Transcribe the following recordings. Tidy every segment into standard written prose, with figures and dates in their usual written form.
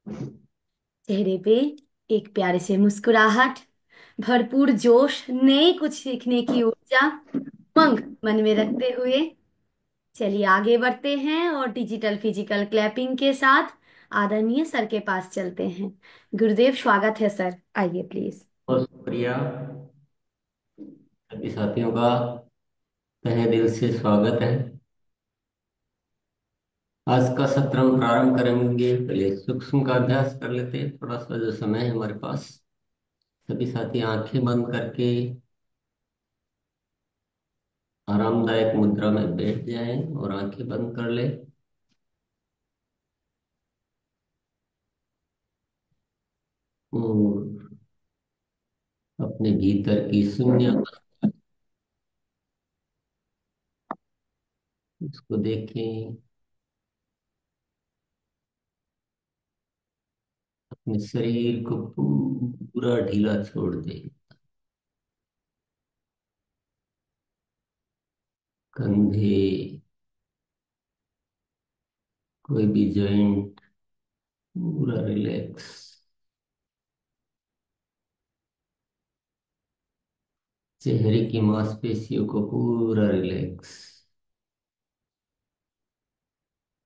चेहरे पे एक प्यारे से मुस्कुराहट, भरपूर जोश, नए कुछ सीखने की ऊर्जा, उमंग मन में रखते हुए चलिए आगे बढ़ते हैं और डिजिटल फिजिकल क्लैपिंग के साथ आदरणीय सर के पास चलते हैं। गुरुदेव, स्वागत है सर, आइए प्लीज। बहुत शुक्रिया सभी साथियों का तहे दिल से स्वागत है। आज का सत्र हम प्रारंभ करेंगे। पहले सूक्ष्म का अभ्यास कर लेते हैं। थोड़ा सा जो समय है हमारे पास, सभी साथी आंखें बंद करके आरामदायक मुद्रा में बैठ जाएं और आंखें बंद कर ले। और अपने भीतर की शून्य उसको देखें। अपने शरीर को पूरा ढीला छोड़ दें। कंधे, कोई भी जॉइंट पूरा रिलैक्स। चेहरे की मांसपेशियों को पूरा रिलैक्स।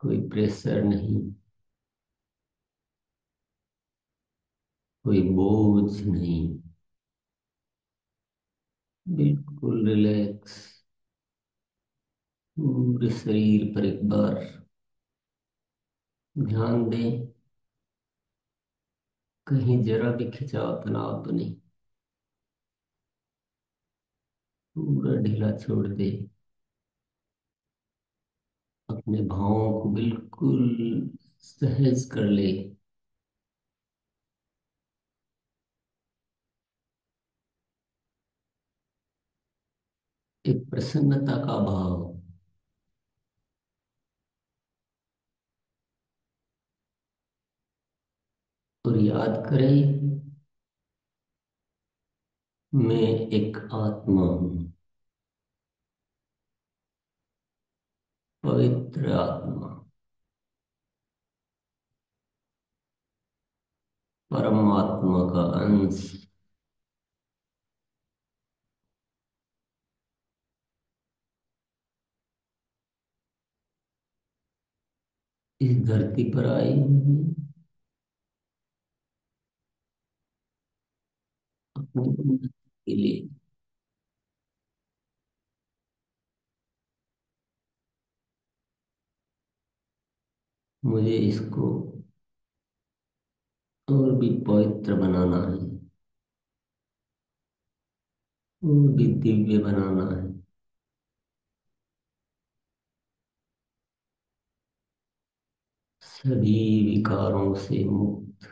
कोई प्रेशर नहीं, कोई बोझ नहीं, बिल्कुल रिलैक्स। पूरे शरीर पर एक बार ध्यान दें। कहीं जरा भी खिंचाव तनाव तो नहीं। पूरा ढीला छोड़ दे। अपने भावों को बिल्कुल सहज कर ले। एक प्रसन्नता का भाव। और याद करें, मैं एक आत्मा हूँ, पवित्र आत्मा, परमात्मा का अंश। इस धरती पर आई हूँ अपनी उन्नति के लिए। मुझे इसको और भी पवित्र बनाना है, और भी दिव्य बनाना है। सभी विकारों से मुक्त।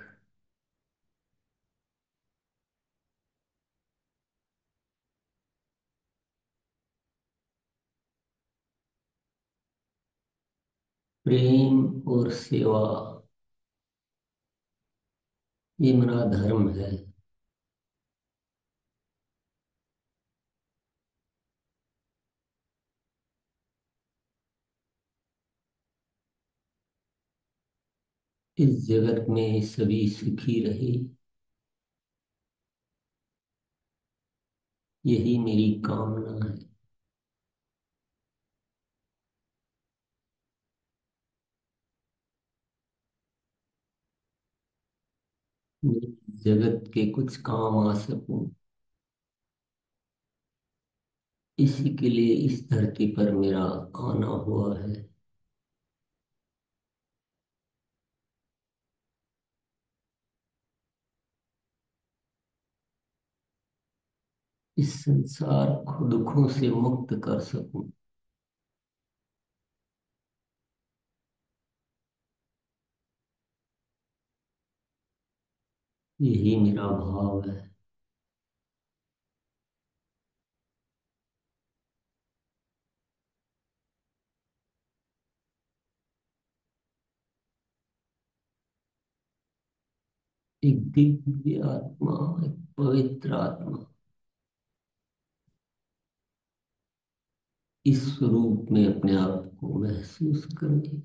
प्रेम और सेवा, ये मेरा धर्म है। इस जगत में सभी सुखी रहे, यही मेरी कामना है। मैं इस जगत के कुछ काम आ सकूं, इसी के लिए इस धरती पर मेरा आना हुआ है। इस संसार को दुखों से मुक्त कर सकूं, यही मेरा भाव है। एक दिव्य आत्मा, एक पवित्र आत्मा, इस स्वरूप में अपने आप को महसूस करने।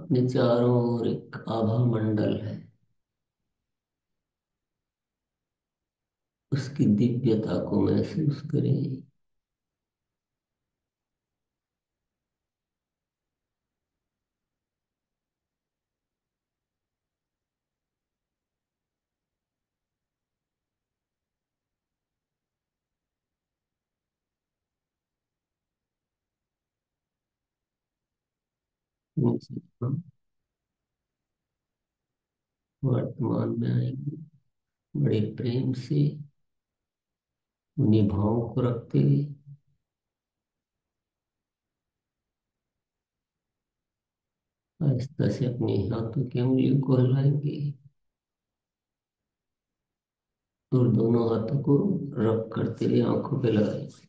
अपने चारों ओर एक आभा मंडल है, उसकी दिव्यता को महसूस करें। हम वर्तमान में आएंगे, बड़े प्रेम से उन्हीं भावों को रखते हुए आहिस्ता से अपने हाथों की उंगलियों को हिलाएंगे और दोनों हाथों को रब करते हुए आंखों पे लगाएंगे।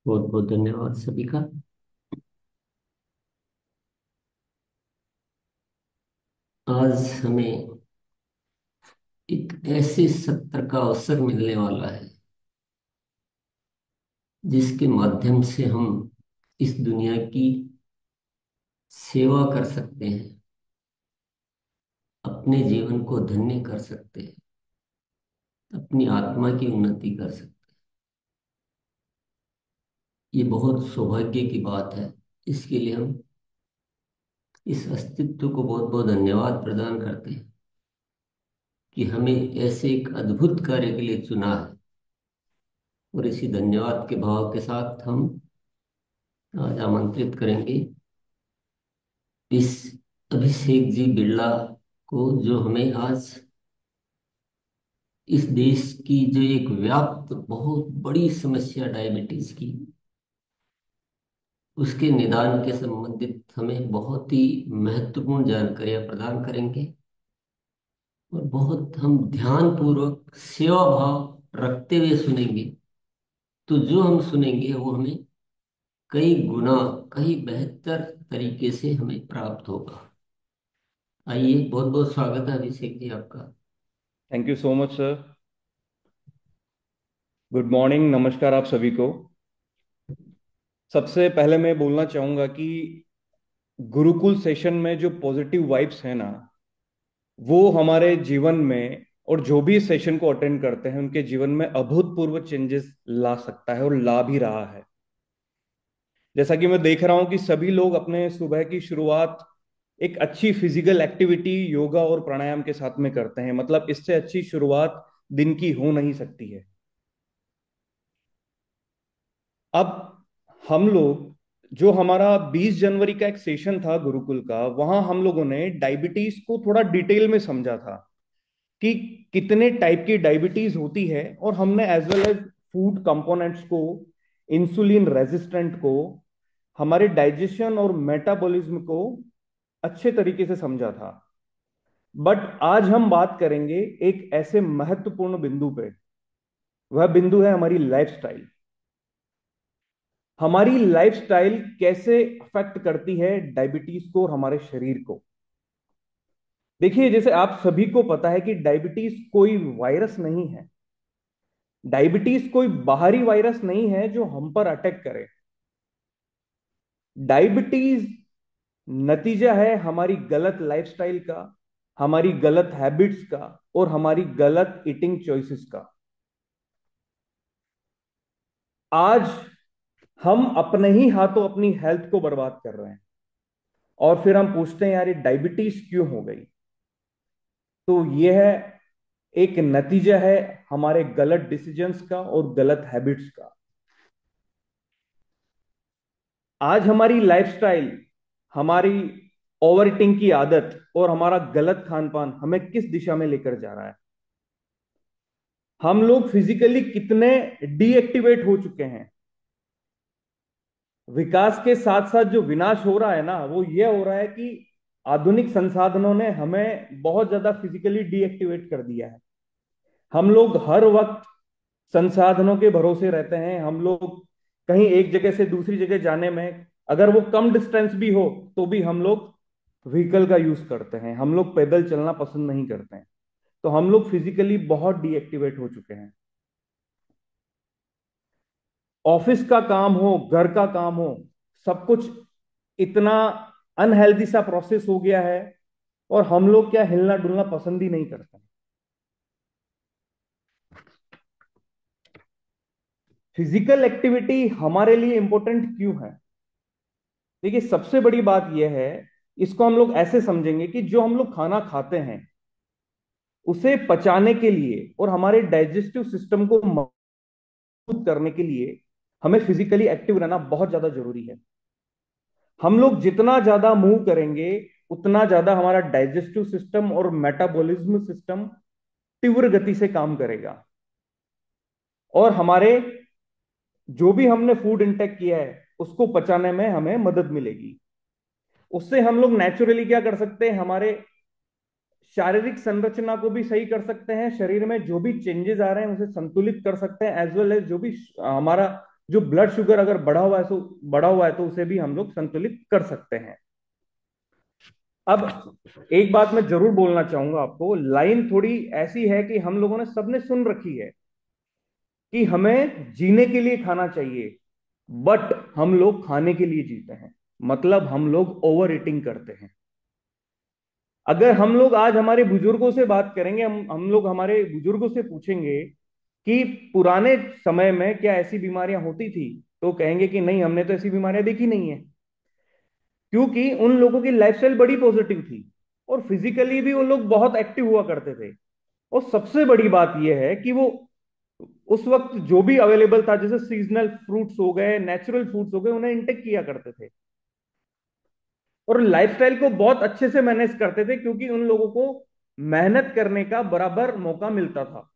बहुत बहुत धन्यवाद सभी का। आज हमें एक ऐसे सत्र का अवसर मिलने वाला है जिसके माध्यम से हम इस दुनिया की सेवा कर सकते हैं, अपने जीवन को धन्य कर सकते हैं, अपनी आत्मा की उन्नति कर सकते हैं। ये बहुत सौभाग्य की बात है। इसके लिए हम इस अस्तित्व को बहुत बहुत धन्यवाद प्रदान करते हैं कि हमें ऐसे एक अद्भुत कार्य के लिए चुना है। और इसी धन्यवाद के भाव के साथ हम आज आमंत्रित करेंगे इस अभिषेक जी बिरला को, जो हमें आज इस देश की जो एक व्याप्त बहुत बड़ी समस्या डायबिटीज की, उसके निदान के संबंधित हमें बहुत ही महत्वपूर्ण जानकारियां प्रदान करेंगे। और बहुत हम ध्यान पूर्वक सेवा भाव रखते हुए सुनेंगे, तो जो हम सुनेंगे वो हमें कई गुना, कई बेहतर तरीके से हमें प्राप्त होगा। आइए, बहुत बहुत स्वागत है अभिषेक जी आपका। Thank you so much sir. Good morning, नमस्कार आप सभी को। सबसे पहले मैं बोलना चाहूंगा कि गुरुकुल सेशन में जो पॉजिटिव वाइब्स है ना, वो हमारे जीवन में और जो भी सेशन को अटेंड करते हैं उनके जीवन में अभूतपूर्व चेंजेस ला सकता है और ला भी रहा है। जैसा कि मैं देख रहा हूं कि सभी लोग अपने सुबह की शुरुआत एक अच्छी फिजिकल एक्टिविटी, योगा और प्राणायाम के साथ में करते हैं। मतलब इससे अच्छी शुरुआत दिन की हो नहीं सकती है। अब हम लोग, जो हमारा 20 जनवरी का एक सेशन था गुरुकुल का, वहां हम लोगों ने डायबिटीज को थोड़ा डिटेल में समझा था कि कितने टाइप की डायबिटीज होती है, और हमने as well as food components को, इंसुलिन रेजिस्टेंट को, हमारे डाइजेशन और मेटाबॉलिज्म को अच्छे तरीके से समझा था। बट आज हम बात करेंगे एक ऐसे महत्वपूर्ण बिंदु पे। वह बिंदु है हमारी लाइफस्टाइल। हमारी लाइफस्टाइल कैसे अफेक्ट करती है डायबिटीज को और हमारे शरीर को। देखिए, जैसे आप सभी को पता है कि डायबिटीज कोई वायरस नहीं है। डायबिटीज कोई बाहरी वायरस नहीं है जो हम पर अटैक करे। डायबिटीज नतीजा है हमारी गलत लाइफस्टाइल का, हमारी गलत हैबिट्स का और हमारी गलत ईटिंग चॉइसेस का। आज हम अपने ही हाथों अपनी हेल्थ को बर्बाद कर रहे हैं, और फिर हम पूछते हैं यार ये डायबिटीज क्यों हो गई। तो यह है एक नतीजा है हमारे गलत डिसीजंस का और गलत हैबिट्स का। आज हमारी लाइफस्टाइल, हमारी ओवर ईटिंग की आदत और हमारा गलत खान पान हमें किस दिशा में लेकर जा रहा है। हम लोग फिजिकली कितने डीएक्टिवेट हो चुके हैं। विकास के साथ साथ जो विनाश हो रहा है ना, वो ये हो रहा है कि आधुनिक संसाधनों ने हमें बहुत ज्यादा फिजिकली डीएक्टिवेट कर दिया है। हम लोग हर वक्त संसाधनों के भरोसे रहते हैं। हम लोग कहीं एक जगह से दूसरी जगह जाने में, अगर वो कम डिस्टेंस भी हो तो भी हम लोग व्हीकल का यूज करते हैं। हम लोग पैदल चलना पसंद नहीं करते हैं। तो हम लोग फिजिकली बहुत डीएक्टिवेट हो चुके हैं। ऑफिस का काम हो, घर का काम हो, सब कुछ इतना अनहेल्दी सा प्रोसेस हो गया है, और हम लोग क्या हिलना डुलना पसंद ही नहीं करते। फिजिकल एक्टिविटी हमारे लिए इंपॉर्टेंट क्यों है? देखिए, सबसे बड़ी बात यह है, इसको हम लोग ऐसे समझेंगे कि जो हम लोग खाना खाते हैं उसे पचाने के लिए और हमारे डाइजेस्टिव सिस्टम को मजबूत करने के लिए हमें फिजिकली एक्टिव रहना बहुत ज्यादा जरूरी है। हम लोग जितना ज्यादा मूव करेंगे उतना ज्यादा हमारा डाइजेस्टिव सिस्टम और मेटाबॉलिज्म सिस्टम तीव्र गति से काम करेगा, और हमारे जो भी हमने फूड इंटेक किया है उसको पचाने में हमें मदद मिलेगी। उससे हम लोग नेचुरली क्या कर सकते हैं, हमारे शारीरिक संरचना को भी सही कर सकते हैं। शरीर में जो भी चेंजेस आ रहे हैं उसे संतुलित कर सकते हैं, एज वेल एज जो भी हमारा जो ब्लड शुगर अगर बढ़ा हुआ है तो उसे भी हम लोग संतुलित कर सकते हैं। अब एक बात मैं जरूर बोलना चाहूंगा आपको, लाइन थोड़ी ऐसी है कि हम लोगों ने सबने सुन रखी है कि हमें जीने के लिए खाना चाहिए, बट हम लोग खाने के लिए जीते हैं। मतलब हम लोग ओवर ईटिंग करते हैं। अगर हम लोग आज हमारे बुजुर्गों से बात करेंगे, हम लोग हमारे बुजुर्गों से पूछेंगे कि पुराने समय में क्या ऐसी बीमारियां होती थी, तो कहेंगे कि नहीं, हमने तो ऐसी बीमारियां देखी नहीं है। क्योंकि उन लोगों की लाइफस्टाइल बड़ी पॉजिटिव थी, और फिजिकली भी वो लोग बहुत एक्टिव हुआ करते थे। और सबसे बड़ी बात यह है कि वो उस वक्त जो भी अवेलेबल था, जैसे सीजनल फ्रूट्स हो गए, नेचुरल फ्रूट्स हो गए, उन्हें इंटेक किया करते थे, और लाइफस्टाइल को बहुत अच्छे से मैनेज करते थे, क्योंकि उन लोगों को मेहनत करने का बराबर मौका मिलता था।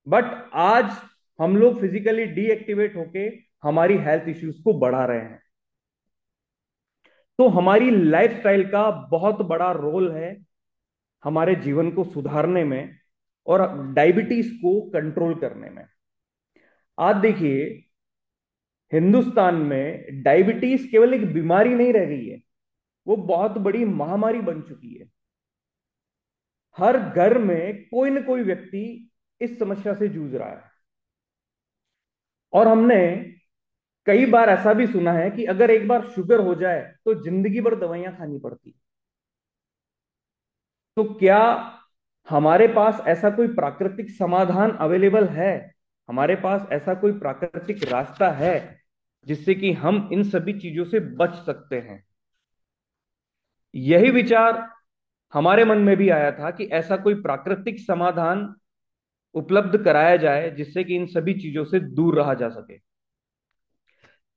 बट आज हम लोग फिजिकली डीएक्टिवेट होके हमारी हेल्थ इश्यूज को बढ़ा रहे हैं। तो हमारी लाइफस्टाइल का बहुत बड़ा रोल है हमारे जीवन को सुधारने में और डायबिटीज को कंट्रोल करने में। आज देखिए, हिंदुस्तान में डायबिटीज केवल एक बीमारी नहीं रह गई है, वो बहुत बड़ी महामारी बन चुकी है। हर घर में कोई ना कोई व्यक्ति इस समस्या से जूझ रहा है। और हमने कई बार ऐसा भी सुना है कि अगर एक बार शुगर हो जाए तो जिंदगी भर दवाइयां खानी पड़ती। तो क्या हमारे पास ऐसा कोई प्राकृतिक समाधान अवेलेबल है? हमारे पास ऐसा कोई प्राकृतिक रास्ता है जिससे कि हम इन सभी चीजों से बच सकते हैं? यही विचार हमारे मन में भी आया था कि ऐसा कोई प्राकृतिक समाधान उपलब्ध कराया जाए जिससे कि इन सभी चीजों से दूर रहा जा सके।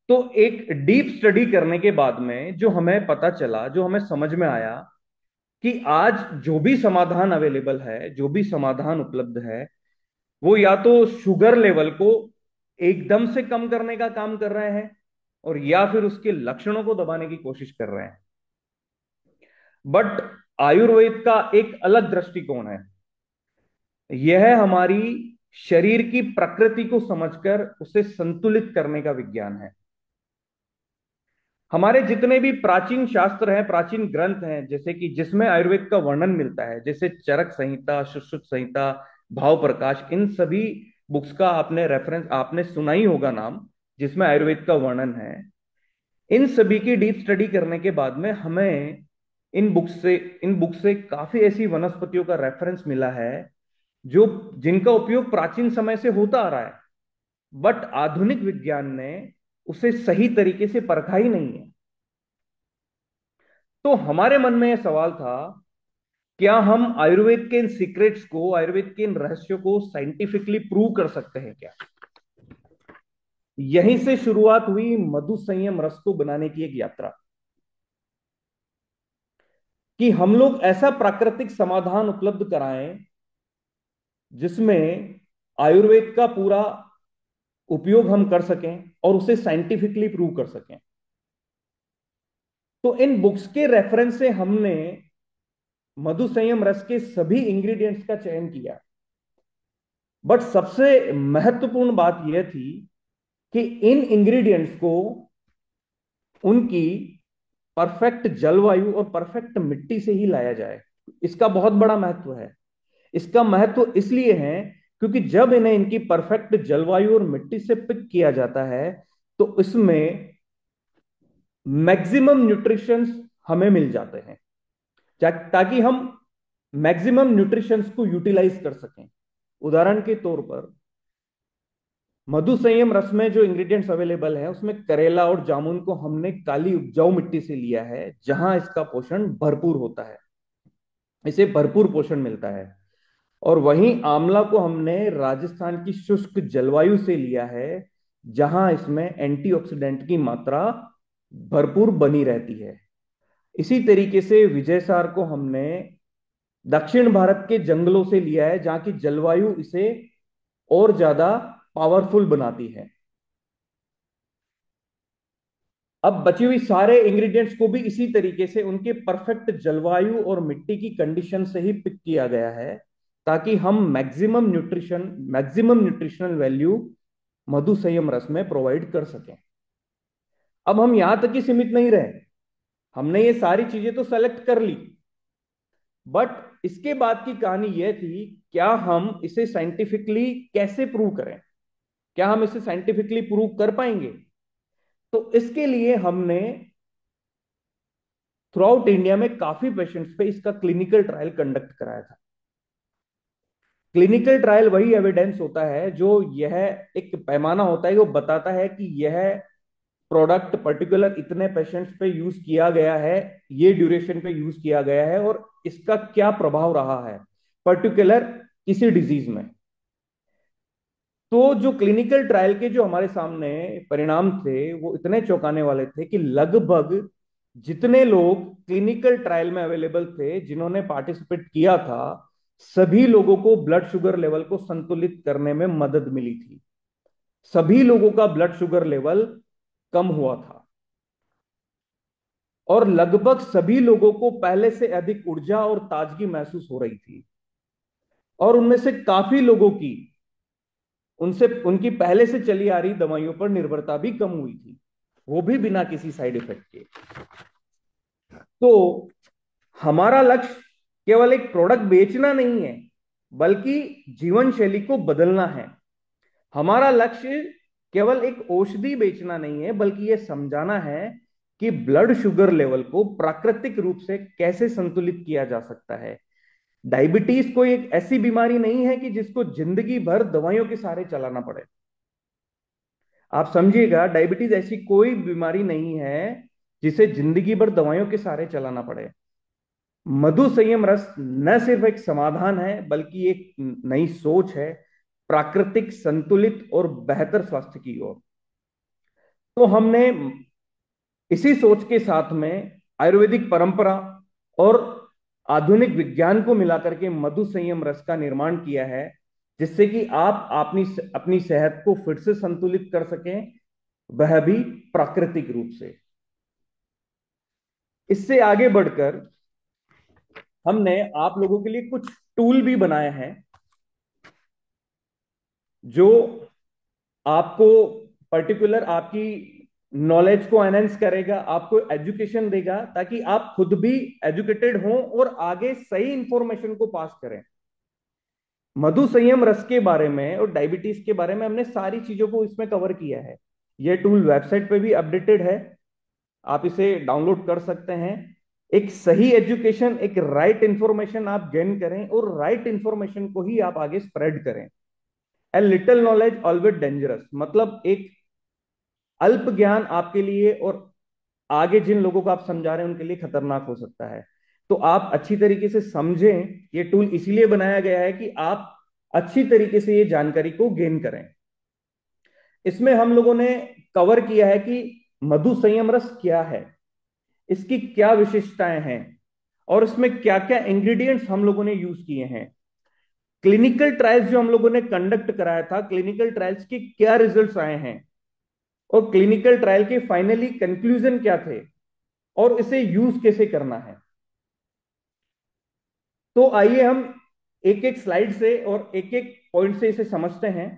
तो एक डीप स्टडी करने के बाद में जो हमें पता चला, जो हमें समझ में आया, कि आज जो भी समाधान अवेलेबल है, जो भी समाधान उपलब्ध है, वो या तो शुगर लेवल को एकदम से कम करने का काम कर रहे हैं, और या फिर उसके लक्षणों को दबाने की कोशिश कर रहे हैं। बट आयुर्वेद का एक अलग दृष्टिकोण है। यह हमारी शरीर की प्रकृति को समझकर उसे संतुलित करने का विज्ञान है। हमारे जितने भी प्राचीन शास्त्र हैं, प्राचीन ग्रंथ हैं, जैसे कि जिसमें आयुर्वेद का वर्णन मिलता है, जैसे चरक संहिता, सुश्रुत संहिता, भाव प्रकाश, इन सभी बुक्स का आपने रेफरेंस, आपने सुना ही होगा नाम, जिसमें आयुर्वेद का वर्णन है। इन सभी की डीप स्टडी करने के बाद में हमें इन बुक्स से काफी ऐसी वनस्पतियों का रेफरेंस मिला है जो जिनका उपयोग प्राचीन समय से होता आ रहा है, बट आधुनिक विज्ञान ने उसे सही तरीके से परखा ही नहीं है। तो हमारे मन में यह सवाल था, क्या हम आयुर्वेद के इन सीक्रेट्स को, आयुर्वेद के इन रहस्यों को साइंटिफिकली प्रूव कर सकते हैं क्या? यहीं से शुरुआत हुई मधु संयम रस को बनाने की एक यात्रा, कि हम लोग ऐसा प्राकृतिक समाधान उपलब्ध कराएं जिसमें आयुर्वेद का पूरा उपयोग हम कर सकें और उसे साइंटिफिकली प्रूव कर सकें। तो इन बुक्स के रेफरेंस से हमने मधु संयम रस के सभी इंग्रेडिएंट्स का चयन किया। बट सबसे महत्वपूर्ण बात यह थी कि इन इंग्रेडिएंट्स को उनकी परफेक्ट जलवायु और परफेक्ट मिट्टी से ही लाया जाए। इसका बहुत बड़ा महत्व है। इसका महत्व इसलिए है क्योंकि जब इन्हें इनकी परफेक्ट जलवायु और मिट्टी से पिक किया जाता है तो इसमें मैक्सिमम न्यूट्रिशंस हमें मिल जाते हैं, ताकि हम मैक्सिमम न्यूट्रिशंस को यूटिलाइज कर सकें। उदाहरण के तौर पर मधु संयम रस में जो इंग्रेडिएंट्स अवेलेबल हैं उसमें करेला और जामुन को हमने काली उपजाऊ मिट्टी से लिया है, जहां इसका पोषण भरपूर होता है, इसे भरपूर पोषण मिलता है। और वहीं आंवला को हमने राजस्थान की शुष्क जलवायु से लिया है, जहां इसमें एंटीऑक्सीडेंट की मात्रा भरपूर बनी रहती है। इसी तरीके से विजयसार को हमने दक्षिण भारत के जंगलों से लिया है, जहां की जलवायु इसे और ज्यादा पावरफुल बनाती है। अब बची हुई सारे इंग्रेडिएंट्स को भी इसी तरीके से उनके परफेक्ट जलवायु और मिट्टी की कंडीशन से ही पिक किया गया है, ताकि हम मैक्सिमम न्यूट्रिशनल वैल्यू मधु संयम रस में प्रोवाइड कर सकें। अब हम यहां तक ही सीमित नहीं रहे, हमने ये सारी चीजें तो सेलेक्ट कर ली, बट इसके बाद की कहानी यह थी, क्या हम इसे साइंटिफिकली कैसे प्रूव करें, क्या हम इसे साइंटिफिकली प्रूव कर पाएंगे। तो इसके लिए हमने थ्रू आउट इंडिया में काफी पेशेंट्स पे इसका क्लिनिकल ट्रायल कंडक्ट कराया था। क्लिनिकल ट्रायल वही एविडेंस होता है जो यह एक पैमाना होता है, वो बताता है कि यह प्रोडक्ट पर्टिकुलर इतने पेशेंट्स पे यूज किया गया है, ये ड्यूरेशन पे यूज किया गया है और इसका क्या प्रभाव रहा है पर्टिकुलर किसी डिजीज में। तो जो क्लिनिकल ट्रायल के जो हमारे सामने परिणाम थे वो इतने चौंकाने वाले थे कि लगभग जितने लोग क्लिनिकल ट्रायल में अवेलेबल थे, जिन्होंने पार्टिसिपेट किया था, सभी लोगों को ब्लड शुगर लेवल को संतुलित करने में मदद मिली थी। सभी लोगों का ब्लड शुगर लेवल कम हुआ था और लगभग सभी लोगों को पहले से अधिक ऊर्जा और ताजगी महसूस हो रही थी। और उनमें से काफी लोगों की उनसे उनकी पहले से चली आ रही दवाइयों पर निर्भरता भी कम हुई थी, वो भी बिना किसी साइड इफेक्ट के। तो हमारा लक्ष्य केवल एक प्रोडक्ट बेचना नहीं है, बल्कि जीवन शैली को बदलना है। हमारा लक्ष्य केवल एक औषधि बेचना नहीं है, बल्कि यह समझाना है कि ब्लड शुगर लेवल को प्राकृतिक रूप से कैसे संतुलित किया जा सकता है। डायबिटीज कोई एक ऐसी बीमारी नहीं है कि जिसको जिंदगी भर दवाइयों के सहारे चलाना पड़े। आप समझिएगा, डायबिटीज ऐसी कोई बीमारी नहीं है जिसे जिंदगी भर दवाइयों के सहारे चलाना पड़े। मधु संयम रस न सिर्फ एक समाधान है, बल्कि एक नई सोच है प्राकृतिक, संतुलित और बेहतर स्वास्थ्य की ओर। तो हमने इसी सोच के साथ में आयुर्वेदिक परंपरा और आधुनिक विज्ञान को मिलाकर के मधु संयम रस का निर्माण किया है, जिससे कि आप अपनी अपनी सेहत को फिर से संतुलित कर सकें, वह भी प्राकृतिक रूप से। इससे आगे बढ़कर हमने आप लोगों के लिए कुछ टूल भी बनाए हैं जो आपको पर्टिकुलर आपकी नॉलेज को एनहेंस करेगा, आपको एजुकेशन देगा, ताकि आप खुद भी एजुकेटेड हों और आगे सही इंफॉर्मेशन को पास करें। मधु संयम रस के बारे में और डायबिटीज के बारे में हमने सारी चीजों को इसमें कवर किया है। यह टूल वेबसाइट पे भी अपडेटेड है, आप इसे डाउनलोड कर सकते हैं। एक सही एजुकेशन, एक राइट इंफॉर्मेशन आप गेन करें और राइट इंफॉर्मेशन को ही आप आगे स्प्रेड करें। A little knowledge always dangerous, मतलब एक अल्प ज्ञान आपके लिए और आगे जिन लोगों को आप समझा रहे हैं उनके लिए खतरनाक हो सकता है। तो आप अच्छी तरीके से समझें। ये टूल इसीलिए बनाया गया है कि आप अच्छी तरीके से ये जानकारी को गेन करें। इसमें हम लोगों ने कवर किया है कि मधु संयम रस क्या है, इसकी क्या विशेषताएं हैं और इसमें क्या क्या इंग्रेडिएंट्स हम लोगों ने यूज किए हैं। क्लिनिकल ट्रायल्स जो हम लोगों ने कंडक्ट कराया था, क्लिनिकल ट्रायल्स के क्या रिजल्ट्स आए हैं और क्लिनिकल ट्रायल के फाइनली कंक्लूजन क्या थे और इसे यूज कैसे करना है। तो आइए हम एक एक स्लाइड से और एक एक पॉइंट से इसे समझते हैं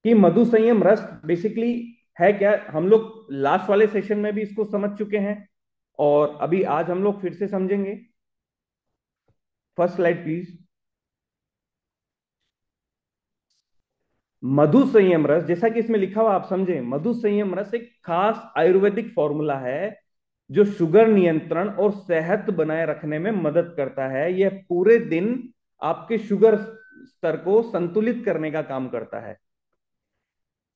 कि मधु संयम रस बेसिकली है क्या। हम लोग लास्ट वाले सेशन में भी इसको समझ चुके हैं और अभी आज हम लोग फिर से समझेंगे। First slide please. मधु संयम रस, जैसा कि इसमें लिखा हुआ आप समझे, मधु संयम रस एक खास आयुर्वेदिक फॉर्मूला है जो शुगर नियंत्रण और सेहत बनाए रखने में मदद करता है। यह पूरे दिन आपके शुगर स्तर को संतुलित करने का काम करता है।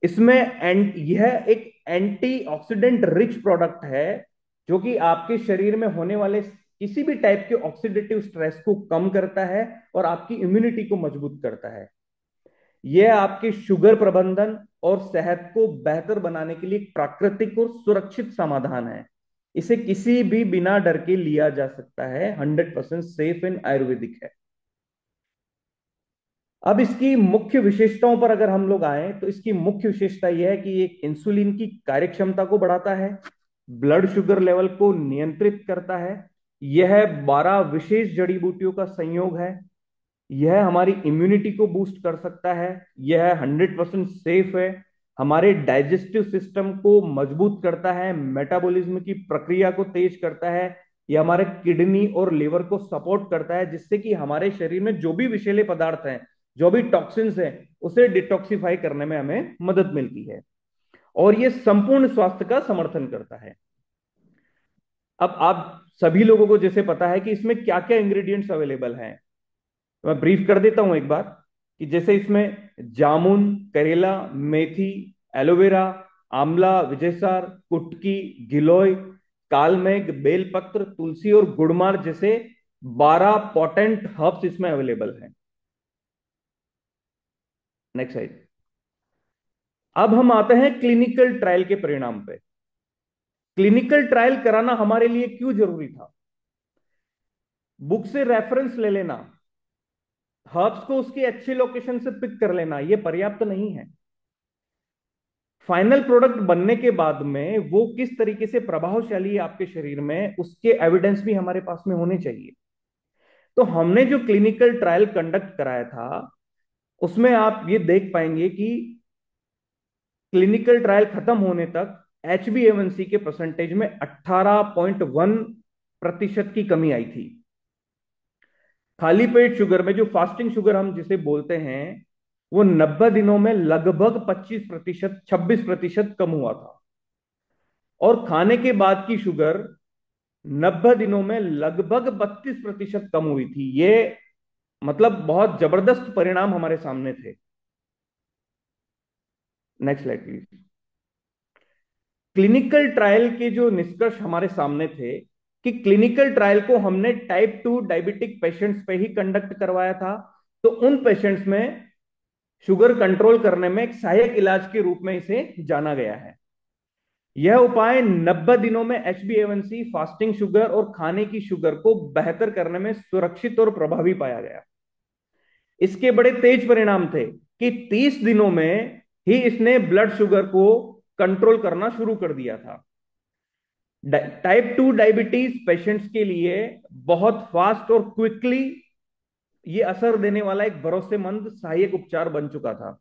इसमें यह एक एंटीऑक्सीडेंट रिच प्रोडक्ट है जो कि आपके शरीर में होने वाले किसी भी टाइप के ऑक्सीडेटिव स्ट्रेस को कम करता है और आपकी इम्यूनिटी को मजबूत करता है। यह आपके शुगर प्रबंधन और सेहत को बेहतर बनाने के लिए एक प्राकृतिक और सुरक्षित समाधान है। इसे किसी भी बिना डर के लिया जा सकता है, 100% सेफ एंड आयुर्वेदिक है। अब इसकी मुख्य विशेषताओं पर अगर हम लोग आए तो इसकी मुख्य विशेषता यह है कि एक इंसुलिन की कार्यक्षमता को बढ़ाता है, ब्लड शुगर लेवल को नियंत्रित करता है। यह 12 विशेष जड़ी बूटियों का संयोग है। यह हमारी इम्यूनिटी को बूस्ट कर सकता है। यह 100% सेफ है। हमारे डाइजेस्टिव सिस्टम को मजबूत करता है, मेटाबॉलिज्म की प्रक्रिया को तेज करता है। यह हमारे किडनी और लिवर को सपोर्ट करता है, जिससे कि हमारे शरीर में जो भी विषैले पदार्थ हैं, जो भी टॉक्सिन्स हैं, उसे डिटॉक्सिफाई करने में हमें मदद मिलती है और यह संपूर्ण स्वास्थ्य का समर्थन करता है। अब आप सभी लोगों को जैसे पता है कि इसमें क्या क्या इंग्रेडिएंट्स अवेलेबल हैं, मैं ब्रीफ कर देता हूं एक बार कि जैसे इसमें जामुन, करेला, मेथी, एलोवेरा, आंवला, विजयसार, कुटकी, गिलोय, कालमेघ, बेलपत्र, तुलसी और गुड़मार जैसे 12 पोटेंट हर्ब्स इसमें अवेलेबल हैं। Next slide. अब हम आते हैं क्लिनिकल ट्रायल के परिणाम पे। क्लिनिकल ट्रायल कराना हमारे लिए क्यों जरूरी था? बुक से रेफरेंस ले लेना, हर्ब्स को उसके अच्छे लोकेशन से पिक कर लेना, यह पर्याप्त नहीं है। फाइनल प्रोडक्ट बनने के बाद में वो किस तरीके से प्रभावशाली है आपके शरीर में, उसके एविडेंस भी हमारे पास में होने चाहिए। तो हमने जो क्लिनिकल ट्रायल कंडक्ट कराया था उसमें आप ये देख पाएंगे कि क्लिनिकल ट्रायल खत्म होने तक HbA1c के परसेंटेज में 18.1% की कमी आई थी। खाली पेट शुगर में, जो फास्टिंग शुगर हम जिसे बोलते हैं, वो 90 दिनों में लगभग 25%, 26% कम हुआ था। और खाने के बाद की शुगर 90 दिनों में लगभग 32% कम हुई थी। ये मतलब बहुत जबरदस्त परिणाम हमारे सामने थे। Next slide please. Clinical trial के जो निष्कर्ष हमारे सामने थे कि क्लिनिकल ट्रायल को हमने टाइप 2 डायबिटिक पेशेंट्स पे ही कंडक्ट करवाया था, तो उन पेशेंट्स में शुगर कंट्रोल करने में एक सहायक इलाज के रूप में इसे जाना गया है। यह उपाय 90 दिनों में HbA1c, फास्टिंग शुगर और खाने की शुगर को बेहतर करने में सुरक्षित और प्रभावी पाया गया। इसके बड़े तेज परिणाम थे कि 30 दिनों में ही इसने ब्लड शुगर को कंट्रोल करना शुरू कर दिया था। टाइप 2 डायबिटीज पेशेंट्स के लिए बहुत फास्ट और क्विकली ये असर देने वाला एक भरोसेमंद सहायक उपचार बन चुका था।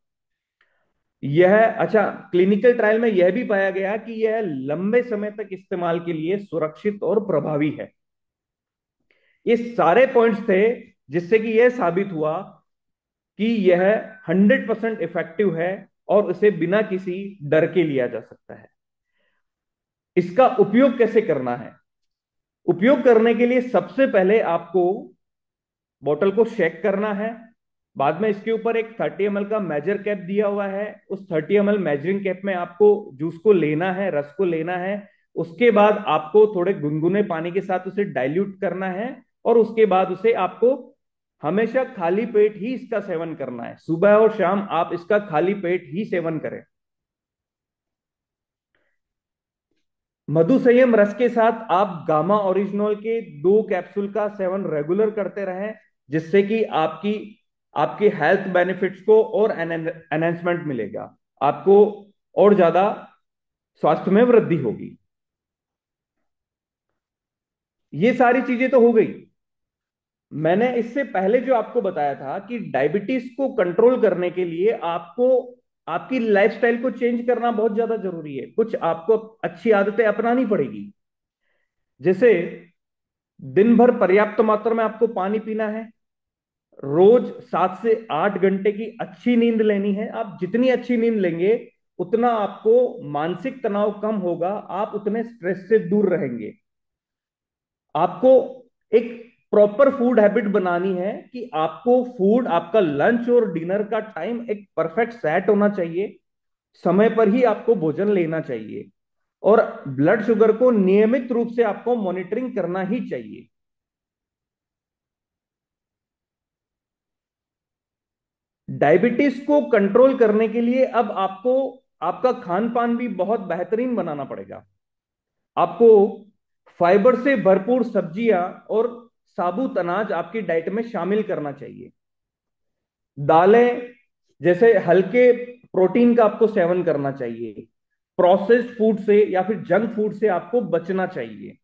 यह अच्छा, क्लिनिकल ट्रायल में यह भी पाया गया कि यह लंबे समय तक इस्तेमाल के लिए सुरक्षित और प्रभावी है। ये सारे पॉइंट्स थे जिससे कि यह साबित हुआ कि यह 100% इफेक्टिव है और इसे बिना किसी डर के लिया जा सकता है। इसका उपयोग कैसे करना है? उपयोग करने के लिए सबसे पहले आपको बोतल को शेक करना है। बाद में इसके ऊपर एक 30 ml का मेजर कैप दिया हुआ है। उस 30 ml मेजरिंग कैप में आपको जूस को लेना है, रस को लेना है। उसके बाद आपको थोड़े गुनगुने पानी के साथ उसे डाइल्यूट करना है और उसके बाद उसे आपको हमेशा खाली पेट ही इसका सेवन करना है। सुबह और शाम आप इसका खाली पेट ही सेवन करें। मधु संयम रस के साथ आप गामा ओरिजिनल के 2 कैप्सूल का सेवन रेगुलर करते रहें, जिससे कि आपकी हेल्थ बेनिफिट्स को और एनहेंसमेंट मिलेगा, आपको और ज्यादा स्वास्थ्य में वृद्धि होगी। ये सारी चीजें तो हो गई। मैंने इससे पहले जो आपको बताया था कि डायबिटीज को कंट्रोल करने के लिए आपको आपकी लाइफस्टाइल को चेंज करना बहुत ज्यादा जरूरी है। कुछ आपको अच्छी आदतें अपनानी पड़ेगी। जैसे दिन भर पर्याप्त मात्रा में आपको पानी पीना है। रोज 7 से 8 घंटे की अच्छी नींद लेनी है। आप जितनी अच्छी नींद लेंगे उतना आपको मानसिक तनाव कम होगा, आप उतने स्ट्रेस से दूर रहेंगे। आपको एक प्रॉपर फूड हैबिट बनानी है कि आपको फूड, आपका लंच और डिनर का टाइम एक परफेक्ट सेट होना चाहिए। समय पर ही आपको भोजन लेना चाहिए और ब्लड शुगर को नियमित रूप से आपको मॉनिटरिंग करना ही चाहिए। डायबिटीज को कंट्रोल करने के लिए अब आपको आपका खान पान भी बहुत बेहतरीन बनाना पड़ेगा। आपको फाइबर से भरपूर सब्जियां और साबुत अनाज आपकी डाइट में शामिल करना चाहिए। दालें जैसे हल्के प्रोटीन का आपको सेवन करना चाहिए। प्रोसेस्ड फूड से या फिर जंक फूड से आपको बचना चाहिए।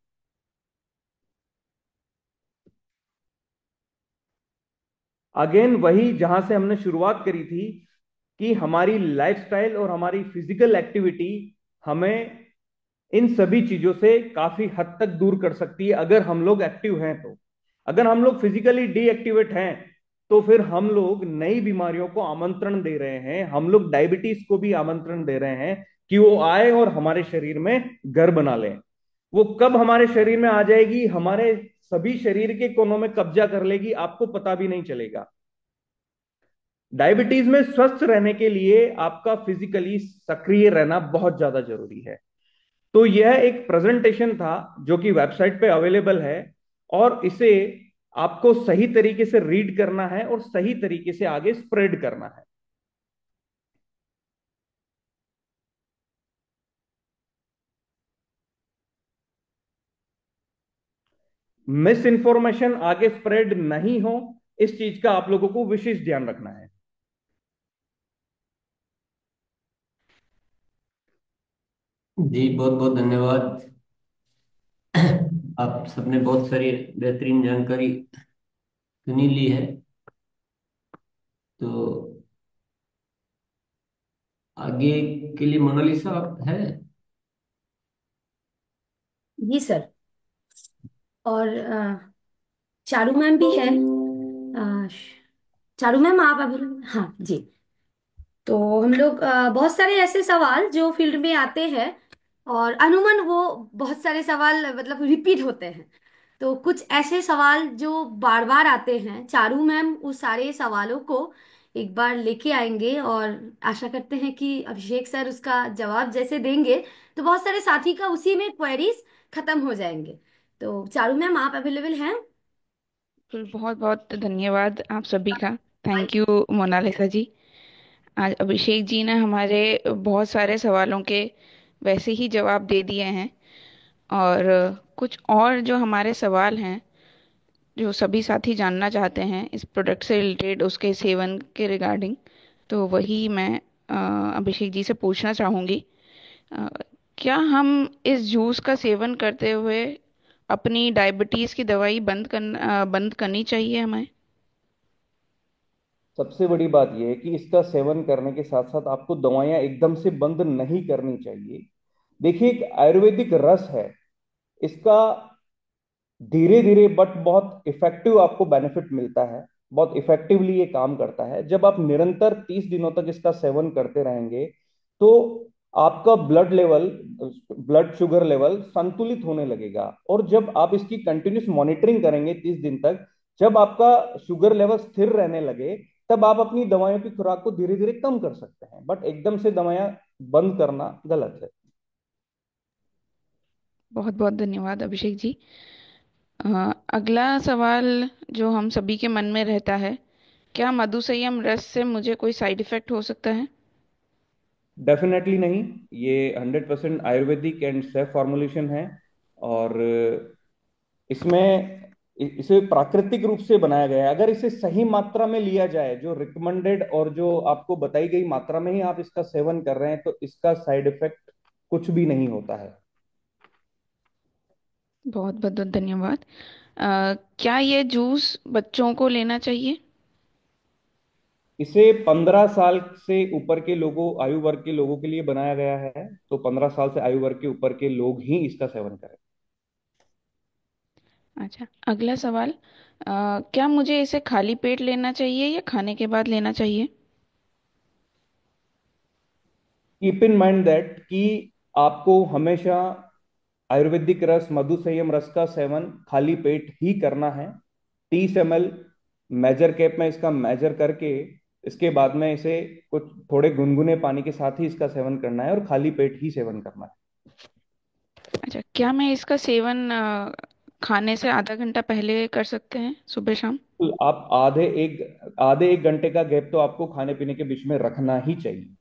अगेन वही जहां से हमने शुरुआत करी थी कि हमारी लाइफस्टाइल और हमारी फिजिकल एक्टिविटी हमें इन सभी चीजों से काफी हद तक दूर कर सकती है अगर हम लोग एक्टिव हैं तो। अगर हम लोग फिजिकली डीएक्टिवेट हैं तो फिर हम लोग नई बीमारियों को आमंत्रण दे रहे हैं। हम लोग डायबिटीज को भी आमंत्रण दे रहे हैं कि वो आए और हमारे शरीर में घर बना लें। वो कब हमारे शरीर में आ जाएगी, हमारे सभी शरीर के कोनों में कब्जा कर लेगी, आपको पता भी नहीं चलेगा। डायबिटीज में स्वस्थ रहने के लिए आपका फिजिकली सक्रिय रहना बहुत ज्यादा जरूरी है। तो यह एक प्रेजेंटेशन था जो कि वेबसाइट पे अवेलेबल है और इसे आपको सही तरीके से रीड करना है और सही तरीके से आगे स्प्रेड करना है। मिस इंफॉर्मेशन आगे स्प्रेड नहीं हो, इस चीज का आप लोगों को विशेष ध्यान रखना है। जी बहुत बहुत धन्यवाद। आप सबने बहुत सारी बेहतरीन जानकारी सुनी ली है। तो आगे के लिए मोनालिसा आप है। जी सर। और चारू मैम भी है। चारू मैम आप अवेलेबल? हाँ जी। तो हम लोग बहुत सारे ऐसे सवाल जो फील्ड में आते हैं और अनुमान वो बहुत सारे सवाल मतलब रिपीट होते हैं। तो कुछ ऐसे सवाल जो बार बार आते हैं, चारू मैम उस सारे सवालों को एक बार लेके आएंगे और आशा करते हैं कि अभिषेक सर उसका जवाब जैसे देंगे तो बहुत सारे साथी का उसी में क्वेरीज खत्म हो जाएंगे। तो चारू मैम आप अवेलेबल हैं? बिल्कुल, बहुत बहुत धन्यवाद आप सभी का। थैंक यू मोनालिसा जी। आज अभिषेक जी ने हमारे बहुत सारे सवालों के वैसे ही जवाब दे दिए हैं। और कुछ और जो हमारे सवाल हैं जो सभी साथी जानना चाहते हैं इस प्रोडक्ट से रिलेटेड, उसके सेवन के रिगार्डिंग, तो वही मैं अभिषेक जी से पूछना चाहूँगी। अ, क्या हम इस जूस का सेवन करते हुए अपनी डायबिटीज़ की दवाई बंद करनी चाहिए हमें? सबसे बड़ी बात यह है कि इसका सेवन करने के साथ साथ आपको दवाइयां एकदम से बंद नहीं करनी चाहिए। देखिए, एक आयुर्वेदिक रस है, इसका धीरे धीरे बट बहुत इफेक्टिव आपको बेनिफिट मिलता है। बहुत इफेक्टिवली ये काम करता है। जब आप निरंतर 30 दिनों तक इसका सेवन करते रहेंगे तो आपका ब्लड शुगर लेवल संतुलित होने लगेगा। और जब आप इसकी कंटिन्यूस मॉनिटरिंग करेंगे 30 दिन तक, जब आपका शुगर लेवल स्थिर रहने लगे, तब आप अपनी दवाइयों की खुराक को धीरे धीरे कम कर सकते हैं। बट एकदम से दवाइयां बंद करना गलत है। बहुत बहुत धन्यवाद अभिषेक जी। अगला सवाल जो हम सभी के मन में रहता है, क्या मधुसंयम रस से मुझे कोई साइड इफेक्ट हो सकता है? डेफिनेटली नहीं। ये 100% आयुर्वेदिक एंड सेफ फॉर्मुलेशन है। और इसमें इसे प्राकृतिक रूप से बनाया गया है। अगर इसे सही मात्रा में लिया जाए, जो रिकमेंडेड और जो आपको बताई गई मात्रा में ही आप इसका सेवन कर रहे हैं, तो इसका साइड इफेक्ट कुछ भी नहीं होता है। बहुत बहुत धन्यवाद। क्या ये जूस बच्चों को लेना चाहिए? इसे 15 साल से ऊपर के लोगों, आयु वर्ग के लोगों के लिए बनाया गया है, तो 15 साल से आयु वर्ग के ऊपर के लोग ही इसका सेवन करें। अच्छा, अगला सवाल। क्या मुझे इसे खाली पेट लेना चाहिए या खाने के बाद लेना चाहिए? कीप इन माइंड दैट कि आपको हमेशा आयुर्वेदिक रस, मधु संयम रस का सेवन खाली पेट ही करना है। 30 ml मेजर कैप में इसका मेजर करके इसके बाद में इसे कुछ थोड़े गुनगुने पानी के साथ ही इसका सेवन करना है और खाली पेट ही सेवन करना है। अच्छा, क्या मैं इसका सेवन खाने से आधा घंटा पहले कर सकते हैं, सुबह शाम? तो आप आधे एक घंटे का गैप तो आपको खाने पीने के बीच में रखना ही चाहिए।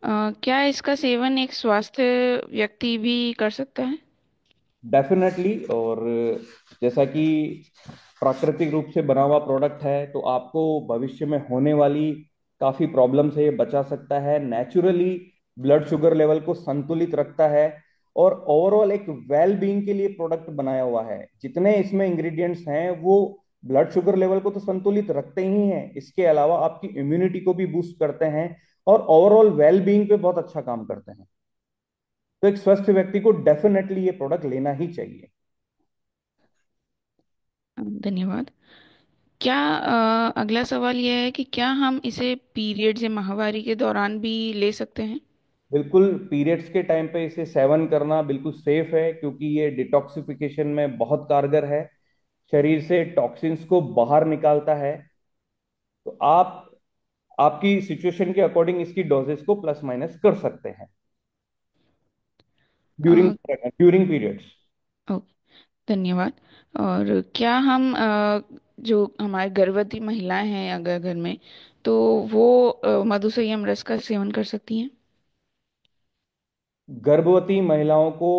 क्या इसका सेवन एक स्वास्थ्य व्यक्ति भी कर सकता है? डेफिनेटली। और जैसा कि प्राकृतिक रूप से बना हुआ प्रोडक्ट है, तो आपको भविष्य में होने वाली काफी प्रॉब्लम से ये बचा सकता है। नेचुरली ब्लड शुगर लेवल को संतुलित रखता है और ओवरऑल एक वेल बीइंग के लिए प्रोडक्ट बनाया हुआ है। जितने इसमें इंग्रेडिएंट्स हैं वो ब्लड शुगर लेवल को तो संतुलित रखते ही हैं, इसके अलावा आपकी इम्यूनिटी को भी बूस्ट करते हैं और ओवरऑल वेल बीइंग पे बहुत अच्छा काम करते हैं। तो एक स्वस्थ व्यक्ति को डेफिनेटली ये प्रोडक्ट लेना ही चाहिए। धन्यवाद। क्या अगला सवाल यह है कि क्या हम इसे पीरियड्स या माहवारी के दौरान भी ले सकते हैं? बिल्कुल, पीरियड्स के टाइम पे इसे सेवन करना बिल्कुल सेफ है, क्योंकि ये डिटॉक्सिफिकेशन में बहुत कारगर है, शरीर से टॉक्सिन्स को बाहर निकालता है। तो आप आपकी सिचुएशन के अकॉर्डिंग इसकी डोजेस को प्लस माइनस कर सकते हैं ड्यूरिंग अ, ड्यूरिंग पीरियड्स। ओ, धन्यवाद। और क्या हम जो हमारे गर्भवती महिलाएं हैं अगर घर में, तो वो मधु संयम रस का सेवन कर सकती हैं? गर्भवती महिलाओं को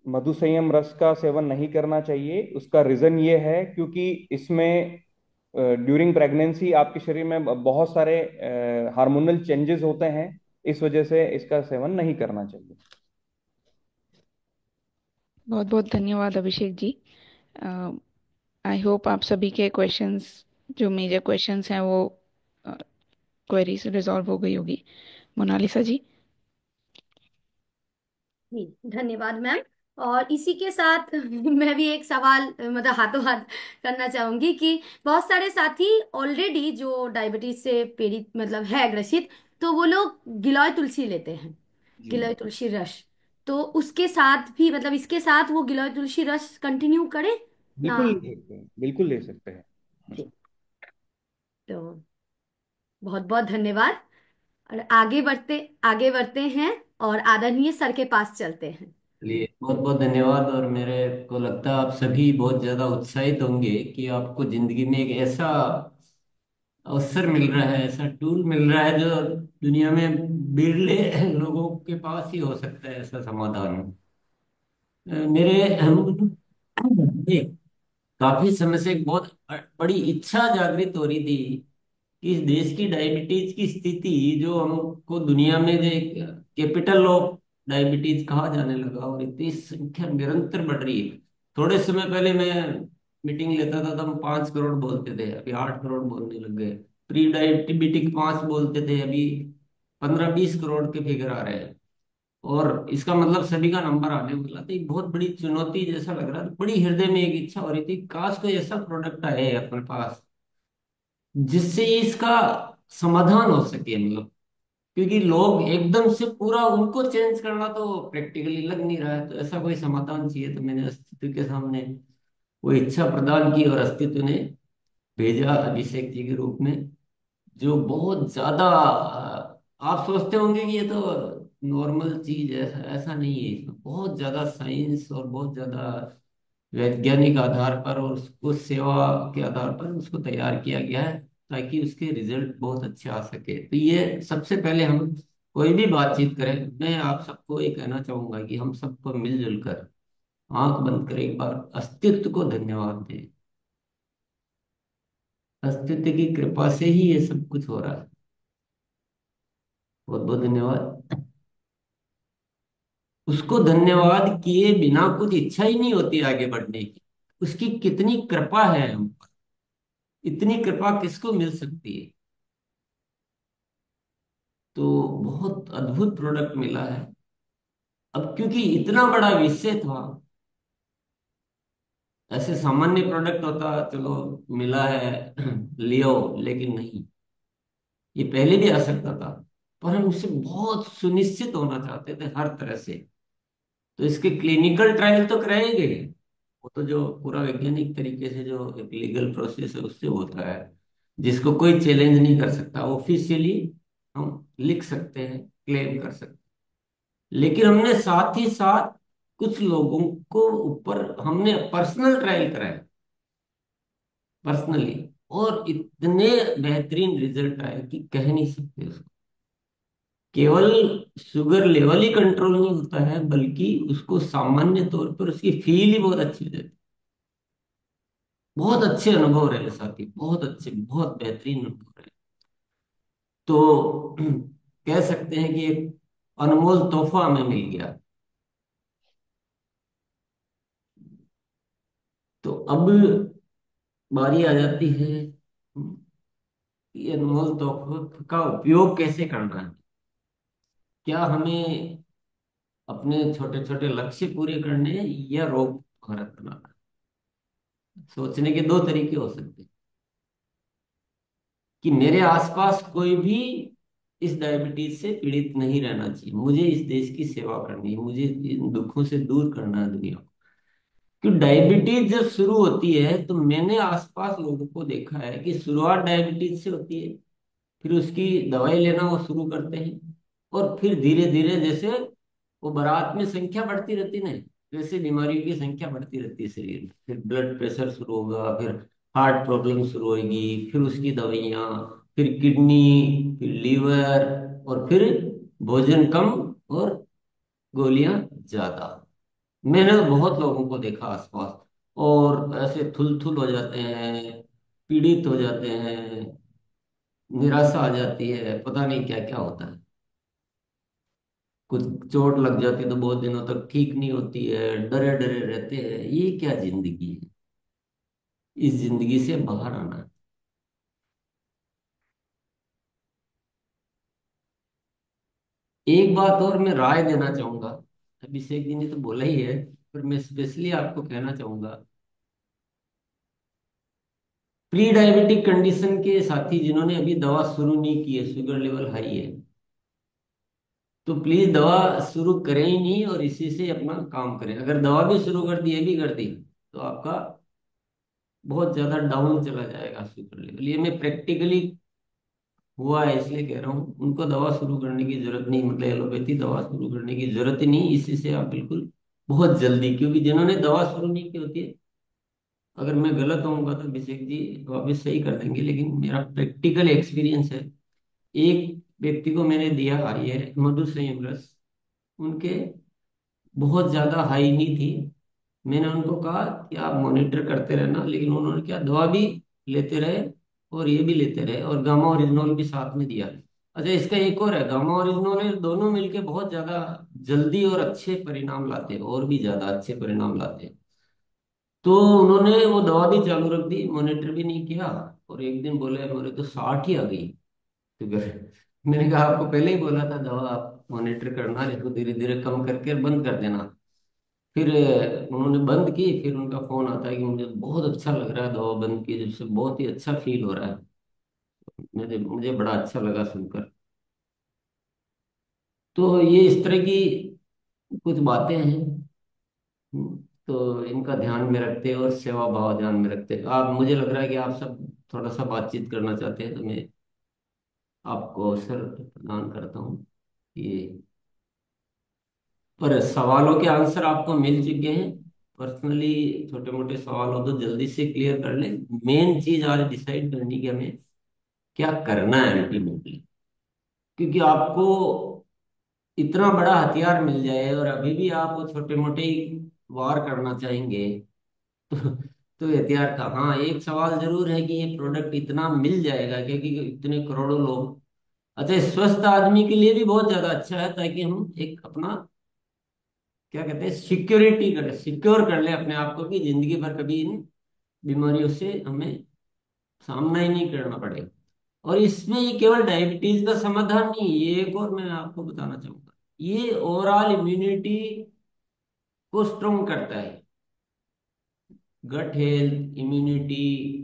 मधु संयम रस का सेवन नहीं करना चाहिए। उसका रीजन ये है क्योंकि इसमें ड्यूरिंग प्रेगनेंसी आपके शरीर में बहुत सारे हार्मोनल चेंजेस होते हैं, इस वजह से इसका सेवन नहीं करना चाहिए। बहुत बहुत धन्यवाद अभिषेक जी। आई होप आप सभी के क्वेश्चंस, जो मेजर क्वेश्चंस हैं वो क्वेरीज रिजॉल्व हो गई होगी। मोनालिसा जी। जी धन्यवाद मैम। और इसी के साथ मैं भी एक सवाल मतलब हाथों हाथ करना चाहूंगी कि बहुत सारे साथी ऑलरेडी जो डायबिटीज से पीड़ित मतलब है ग्रसित, तो वो लोग गिलोय तुलसी लेते हैं, जी गिलोय तुलसी रस। तो उसके साथ भी मतलब इसके साथ वो गिलोय तुलसी रस कंटिन्यू करें ना? बिल्कुल ले सकते हैं, बिल्कुल ले सकते हैं। जी, तो बहुत बहुत धन्यवाद। और आगे बढ़ते हैं और आदरणीय सर के पास चलते हैं। चलिए, बहुत बहुत धन्यवाद। और मेरे को लगता है आप सभी बहुत ज्यादा उत्साहित होंगे कि आपको जिंदगी में एक ऐसा अवसर मिल रहा है, ऐसा टूल मिल रहा है जो दुनिया में बिरले लोगों के पास ही हो सकता है ऐसा समाधान। मेरे एक काफी समय से एक बहुत बड़ी इच्छा जागृत हो रही थी कि इस देश की डायबिटीज की स्थिति, जो हमको दुनिया में जो एक कैपिटल ऑफ डायबिटीज कहा जाने लगा और इतनी संख्या निरंतर बढ़ रही है। थोड़े समय पहले मैं मीटिंग लेता था तो हम 5 करोड़ बोलते थे, अभी 8 करोड़ बोलने लग गए। प्री डायबिटिक 5 बोलते थे, अभी 15-20 करोड़ के फिगर आ रहे हैं। और इसका मतलब सभी का नंबर आने वाला था। एक बहुत बड़ी चुनौती जैसा लग रहा था। बड़ी हृदय में एक इच्छा हो रही थी, काश कोई ऐसा प्रोडक्ट आए अपने पास जिससे इसका समाधान हो सके। मतलब क्योंकि लोग एकदम से पूरा उनको चेंज करना तो प्रैक्टिकली लग नहीं रहा है, तो ऐसा कोई समाधान चाहिए। तो मैंने अस्तित्व के सामने वो इच्छा प्रदान की और अस्तित्व ने भेजा अभिषेक जी के रूप में, जो बहुत ज्यादा आप सोचते होंगे कि ये तो नॉर्मल चीज है, ऐसा ऐसा नहीं है। इसमें बहुत ज्यादा साइंस और बहुत ज्यादा वैज्ञानिक आधार पर और उसको सेवा के आधार पर उसको तैयार किया गया है, ताकि उसके रिजल्ट बहुत अच्छे आ सके। तो ये सबसे पहले हम कोई भी बातचीत करें, मैं आप सबको ये कहना चाहूंगा कि हम सबको मिलजुल कर आंख बंद कर एक बार अस्तित्व को धन्यवाद दें। अस्तित्व की कृपा से ही ये सब कुछ हो रहा है। बहुत बहुत धन्यवाद। उसको धन्यवाद किए बिना कुछ इच्छा ही नहीं होती आगे बढ़ने की। उसकी कितनी कृपा है हम पर, इतनी कृपा किसको मिल सकती है। तो बहुत अद्भुत प्रोडक्ट मिला है। अब क्योंकि इतना बड़ा विषय था, ऐसे सामान्य प्रोडक्ट होता चलो मिला है लियो, लेकिन नहीं, ये पहले भी आ सकता था, पर हम उससे बहुत सुनिश्चित होना चाहते थे हर तरह से। तो इसके क्लिनिकल ट्रायल तो कराए गए, वो तो जो पूरा वैज्ञानिक तरीके से जो एक लीगल प्रोसेस है उससे होता है, जिसको कोई चैलेंज नहीं कर सकता। ऑफिशियली हम लिख सकते हैं, क्लेम कर सकते हैं। लेकिन हमने साथ ही साथ कुछ लोगों को ऊपर हमने पर्सनल ट्रायल कराए, पर्सनली, और इतने बेहतरीन रिजल्ट आए कि कह नहीं सकते उसको। केवल शुगर लेवल ही कंट्रोल नहीं होता है, बल्कि उसको सामान्य तौर पर उसकी फील ही बहुत अच्छी हो जाती है। बहुत अच्छे अनुभव रहे साथी, बहुत अच्छे, बहुत बेहतरीन अनुभव रहे। तो कह सकते हैं कि एक अनमोल तोहफा हमें मिल गया। तो अब बारी आ जाती है कि अनमोल तोहफे का उपयोग कैसे करना है। क्या हमें अपने छोटे छोटे लक्ष्य पूरे करने हैं या रोग भारत बनाना है? सोचने के दो तरीके हो सकते हैं कि मेरे आसपास कोई भी इस डायबिटीज से पीड़ित नहीं रहना चाहिए, मुझे इस देश की सेवा करनी है, मुझे इन दुखों से दूर करना है दुनिया को। क्यों, डायबिटीज जब शुरू होती है तो मैंने आसपास लोगों को देखा है कि शुरुआत डायबिटीज से होती है, फिर उसकी दवाई लेना वो शुरू करते हैं, और फिर धीरे धीरे जैसे वो बारात में संख्या बढ़ती रहती है ना, वैसे बीमारियों की संख्या बढ़ती रहती है शरीर में। फिर ब्लड प्रेशर शुरू होगा, फिर हार्ट प्रॉब्लम शुरू होगी, फिर उसकी दवाइयाँ, फिर किडनी, फिर लीवर, और फिर भोजन कम और गोलियां ज्यादा। मैंने तो बहुत लोगों को देखा आसपास, और ऐसे थुल थुल हो जाते हैं, पीड़ित हो जाते हैं, निराशा आ जाती है, पता नहीं क्या क्या होता है। कुछ चोट लग जाती है तो बहुत दिनों तक ठीक नहीं होती है, डरे डरे रहते हैं। ये क्या जिंदगी है, इस जिंदगी से बाहर आना है। एक बात और मैं राय देना चाहूंगा, अभिषेक जी ने तो बोला ही है, पर मैं स्पेशली आपको कहना चाहूंगा, प्री डायबिटिक कंडीशन के साथी जिन्होंने अभी दवा शुरू नहीं की है, शुगर लेवल हाई है, तो प्लीज दवा शुरू करें ही नहीं और इसी से अपना काम करें। अगर दवा भी शुरू कर दी, ये भी कर दी, तो आपका बहुत ज्यादा डाउन चला जाएगा शुगर लेवल। ये मैं प्रैक्टिकली हुआ है इसलिए कह रहा हूँ। उनको दवा शुरू करने की जरूरत नहीं, मतलब एलोपैथी दवा शुरू करने की जरूरत ही नहीं, इसी से आप बिल्कुल बहुत जल्दी, क्योंकि जिन्होंने दवा शुरू नहीं की होती है, अगर मैं गलत होऊंगा तो अभिषेक जी वापस सही कर देंगे, लेकिन मेरा प्रैक्टिकल एक्सपीरियंस है। एक व्यक्ति को मैंने दिया ये मधु संयम रस, उनके बहुत ज्यादा हाई नहीं थी। मैंने उनको कहा कि आप मॉनिटर करते रहना, लेकिन उन्होंने क्या, दवा भी लेते रहे और ये भी लेते रहे, और गामा ओरिजिनोल भी साथ में दिया। अच्छा, इसका एक और है, गामा ओरिजिनोल, ये दोनों मिलके बहुत ज्यादा जल्दी और अच्छे परिणाम लाते हैं, और भी ज्यादा अच्छे परिणाम लाते हैं। तो उन्होंने वो दवा भी चालू रख दी, मॉनिटर भी नहीं किया, और एक दिन बोले मेरे तो 60 ही आ गई शुगर। मैंने कहा आपको पहले ही बोला था दवा आप मॉनिटर करना, इसको धीरे धीरे कम करके बंद कर देना। फिर उन्होंने बंद की, फिर उनका फोन आता है कि मुझे बहुत अच्छा लग रहा है, दवा बंद की जब से बहुत ही अच्छा फील हो रहा है। मुझे मुझे बड़ा अच्छा लगा सुनकर। तो ये इस तरह की कुछ बातें हैं। तो इनका ध्यान में रखते हैं और सेवा भाव ध्यान में रखते हैं। आप, मुझे लग रहा है कि आप सब थोड़ा सा बातचीत करना चाहते हैं, तो मैं आपको अवसर प्रदान करता हूँ ये। पर सवालों के आंसर आपको मिल चुके हैं। पर्सनली छोटे मोटे सवाल हो तो जल्दी से क्लियर कर लें। मेन चीज आज डिसाइड करनी कि हमें क्या करना है अल्टीमेटली। क्योंकि आपको इतना बड़ा हथियार मिल जाए और अभी भी आप वो छोटे मोटे ही वार करना चाहेंगे, तो तो ये हथियार का, हाँ एक सवाल जरूर है कि ये प्रोडक्ट इतना मिल जाएगा क्योंकि इतने करोड़ों लोग। अच्छा, स्वस्थ आदमी के लिए भी बहुत ज्यादा अच्छा है, ताकि हम एक अपना क्या कहते हैं, सिक्योरिटी कर, सिक्योर कर ले अपने आप को कि जिंदगी भर कभी इन बीमारियों से हमें सामना ही नहीं करना पड़ेगा। और इसमें ये केवल डायबिटीज का समाधान नहीं, ये एक और मैं आपको बताना चाहूंगा, ये ओवरऑल इम्यूनिटी को स्ट्रोंग करता है, गट हेल्थ, इम्यूनिटी,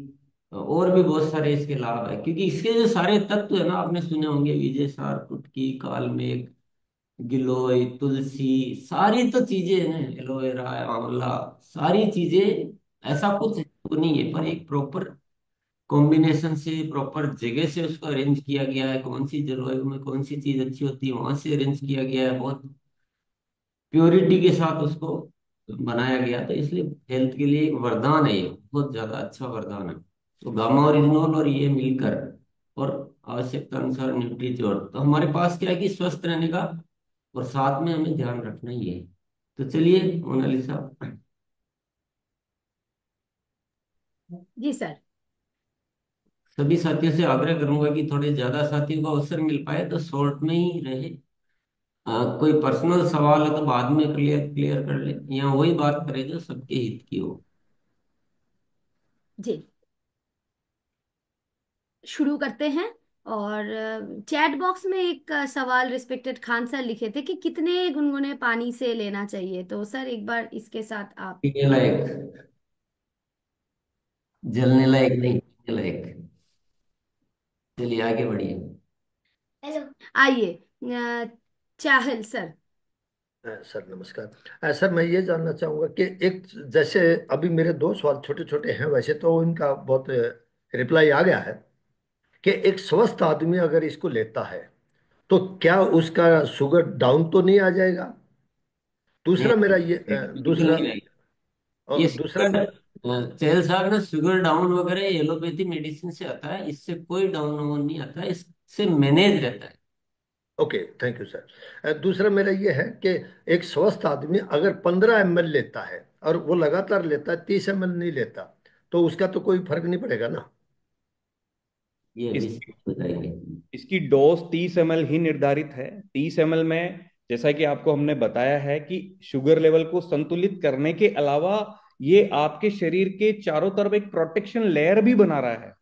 और भी बहुत सारे इसके लाभ है। क्योंकि इसके जो सारे तत्व है ना, आपने सुने होंगे, विजय सार, कुटकी, कालमेघ, गिलोय, तुलसी, सारी तो चीजें हैं, एलोवेरा, आंवला, सारी चीजें, ऐसा कुछ तो नहीं है, पर एक प्रॉपर कॉम्बिनेशन से, प्रॉपर जगह से उसको अरेंज किया गया है, कौन सी जलवायु में कौन सी चीज अच्छी होती है वहां से अरेंज किया गया है, बहुत प्योरिटी के साथ उसको बनाया गया। तो इसलिए हेल्थ के लिए एक वरदान है, ये बहुत ज्यादा अच्छा वरदान है। तो गामा ओरिजिनोल और ये मिलकर, और आवश्यकता अनुसार न्यूट्रीजोर, तो हमारे पास क्या है कि स्वस्थ रहने का, और साथ में हमें ध्यान रखना ही है। तो चलिए मोनालिसा, जी सर। सभी साथियों से आग्रह करूंगा कि थोड़े ज्यादा साथियों को अवसर मिल पाए तो शॉर्ट में ही रहे। कोई पर्सनल सवाल है तो बाद में क्लियर क्लियर कर ले, या वही बात करें जो सबके हित की हो। जी, शुरू करते हैं। और चैट बॉक्स में एक सवाल रिस्पेक्टेड खान सर लिखे थे कि कितने गुनगुने पानी से लेना चाहिए, तो सर एक बार इसके साथ आप। पीने लायक, जलने लायक नहीं, पीने लायक। चलिए आगे बढ़िए। हेलो। आइए, चाहल सर। सर नमस्कार। सर मैं ये जानना चाहूँगा कि एक, जैसे अभी मेरे दो सवाल छोटे छोटे हैं, वैसे तो इनका बहुत रिप्लाई आ गया है, कि एक स्वस्थ आदमी अगर इसको लेता है तो क्या उसका शुगर डाउन तो नहीं आ जाएगा? नहीं, दूसरा मेरा ये बिल्कुल दूसरा नहीं रहेगा। ये दूसरा शुगर, चहल साहब ना, शुगर डाउन वगैरह एलोपैथी मेडिसिन से आता है, इससे कोई डाउन वाउन नहीं आता है, इससे मैनेज रहता है। Okay, thank you sir. दूसरा मेरा ये है कि एक स्वस्थ आदमी अगर 15 ml लेता है और वो लगातार लेता है, 30 ml नहीं लेता, तो उसका तो कोई फर्क नहीं पड़ेगा ना? ये अभी इस बताएंगे। इसकी डोज 30 ml ही निर्धारित है। 30 ml में, जैसा कि आपको हमने बताया है, कि शुगर लेवल को संतुलित करने के अलावा ये आपके शरीर के चारों तरफ एक प्रोटेक्शन लेयर भी बना रहा है,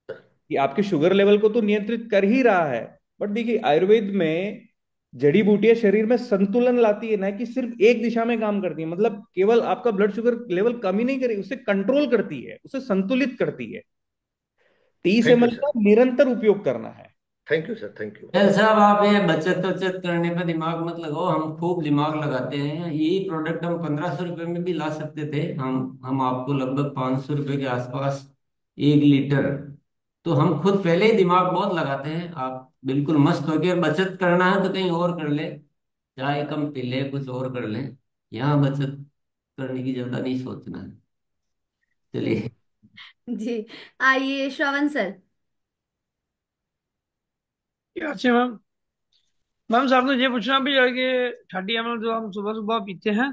कि आपके शुगर लेवल को तो नियंत्रित कर ही रहा है। बट देखिए, आयुर्वेद में जड़ी बूटियां शरीर में संतुलन लाती है, ना कि सिर्फ एक दिशा में काम करती है। मतलब केवल आपका ब्लड शुगर लेवल कम ही नहीं करेगी, उसे कंट्रोल करती है, उसे संतुलित करती है। तीस थैंक एम यू एल का सर। निरंतर उपयोग करना है। Thank you sir. Thank you. चल साहब, आप ये बचत वचत करने पे दिमाग मत लगाओ, हम खूब दिमाग लगाते हैं। यही प्रोडक्ट हम 1500 रुपये में भी ला सकते थे, हम आपको लगभग 500 रुपये के आसपास 1 लीटर। तो हम खुद पहले ही दिमाग बहुत लगाते हैं। आप बिल्कुल मस्त हो गए, बचत करना है तो कहीं और कर ले, चाय कम पी ले, कुछ और कर ले, यहाँ बचत करने की ज्यादा नहीं सोचना है। चलिए। जी, आइए श्रवण सर। क्या अच्छे मैम। मैम साहब ने ये पूछना भी है कि 30 ml जो हम सुबह सुबह पीते हैं,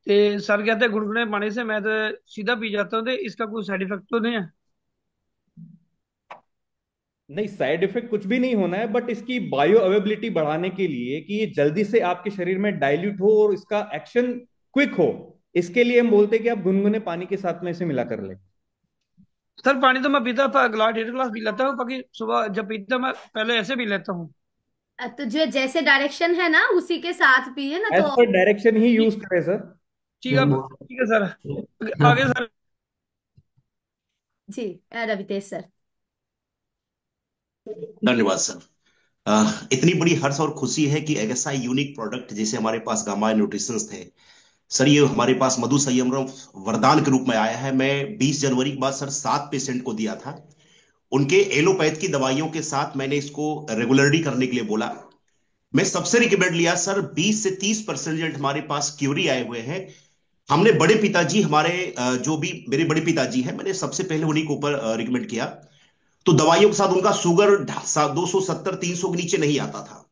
तो सर कहते हैं गुनगुने पानी से, मैं तो सीधा पी जाता हूँ, तो इसका कोई साइड इफेक्ट तो नहीं है? नहीं, साइड इफेक्ट कुछ भी नहीं होना है, बट इसकी बायो अवेबिलिटी बढ़ाने के लिए, कि ये जल्दी से आपके शरीर में डाइल्यूट हो और इसका एक्शन क्विक हो, इसके लिए हम बोलते हैं कि आप गुनगुने पानी के साथ में इसे मिला कर लें। सर पानी तो मैं पीता था, गिलास 1.5 गिलास पी लेता हूँ, बाकी सुबह जब पीता मैं पहले ऐसे पी लेता हूँ। तो जो जैसे डायरेक्शन है ना उसी के साथ पिए ना एज तो। पर डायरेक्शन ही यूज ठीक। करें सर। ठीक है सर। आगे सर। जी, रवितेश सर। धन्यवाद सर। इतनी बड़ी हर्ष और खुशी है कि एक ऐसा यूनिक प्रोडक्ट जैसे हमारे पास गामा न्यूट्रिशंस थे सर, ये हमारे पास मधु संयमरम वरदान के रूप में आया है। मैं 20 जनवरी के बाद सर 7 पेशेंट को दिया था, उनके एलोपैथ की दवाइयों के साथ मैंने इसको रेगुलरली करने के लिए बोला। मैं सबसे रिकमेंड लिया सर, 20 से 30% हमारे पास क्यूरी आए हुए हैं। हमने बड़े पिताजी हमारे, जो भी मेरे बड़े पिताजी हैं, मैंने सबसे पहले उन्हीं के ऊपर रिकमेंड किया। तो दवाइयों के साथ उनका शुगर 270-300 के नीचे नहीं आता था।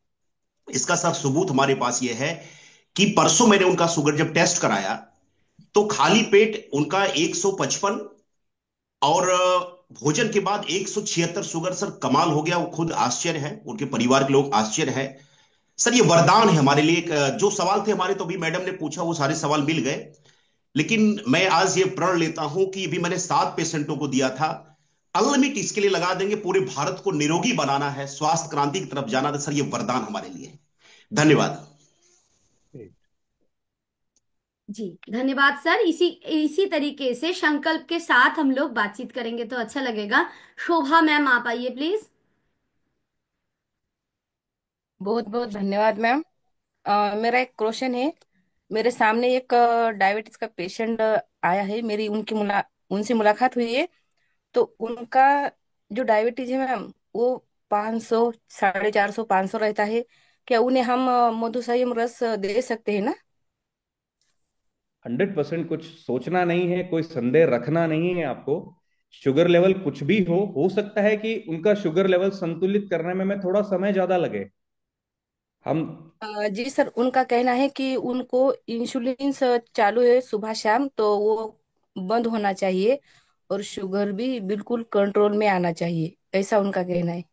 इसका सर सबूत हमारे पास यह है कि परसों मैंने उनका शुगर जब टेस्ट कराया तो खाली पेट उनका 155, और भोजन के बाद 176 शुगर। सर कमाल हो गया, वो खुद आश्चर्य है, उनके परिवार के लोग आश्चर्य है। सर ये वरदान है हमारे लिए। जो सवाल थे हमारे, तो अभी मैडम ने पूछा वो सारे सवाल मिल गए। लेकिन मैं आज ये प्रण लेता हूं कि अभी मैंने 7 पेशेंटों को दिया था, अनलिमिट इसके लिए लगा देंगे। पूरे भारत को निरोगी बनाना है, स्वास्थ्य क्रांति की तरफ जाना है। सर ये वरदान हमारे लिए है। धन्यवाद। जी धन्यवाद सर। इसी इसी तरीके से संकल्प के साथ हम लोग बातचीत करेंगे तो अच्छा लगेगा। शोभा मैम आप आइए प्लीज। बहुत बहुत धन्यवाद मैम। मेरा एक क्वेश्चन है। मेरे सामने एक डायबिटीज का पेशेंट आया है, मेरी उनसे मुलाकात हुई है। तो उनका जो डायबिटीज है मैम, वो 500, 450, 500 रहता है। क्या उन्हें हम मधुसंयम रस दे सकते हैं ना? 100% कुछ सोचना नहीं है, कोई संदेह रखना नहीं है आपको। शुगर लेवल कुछ भी हो सकता है कि उनका शुगर लेवल संतुलित करने में थोड़ा समय ज्यादा लगे। हम जी सर, उनका कहना है कि उनको इंसुलिन चालू है सुबह शाम, तो वो बंद होना चाहिए और शुगर भी बिल्कुल कंट्रोल में आना चाहिए, ऐसा उनका कहना है।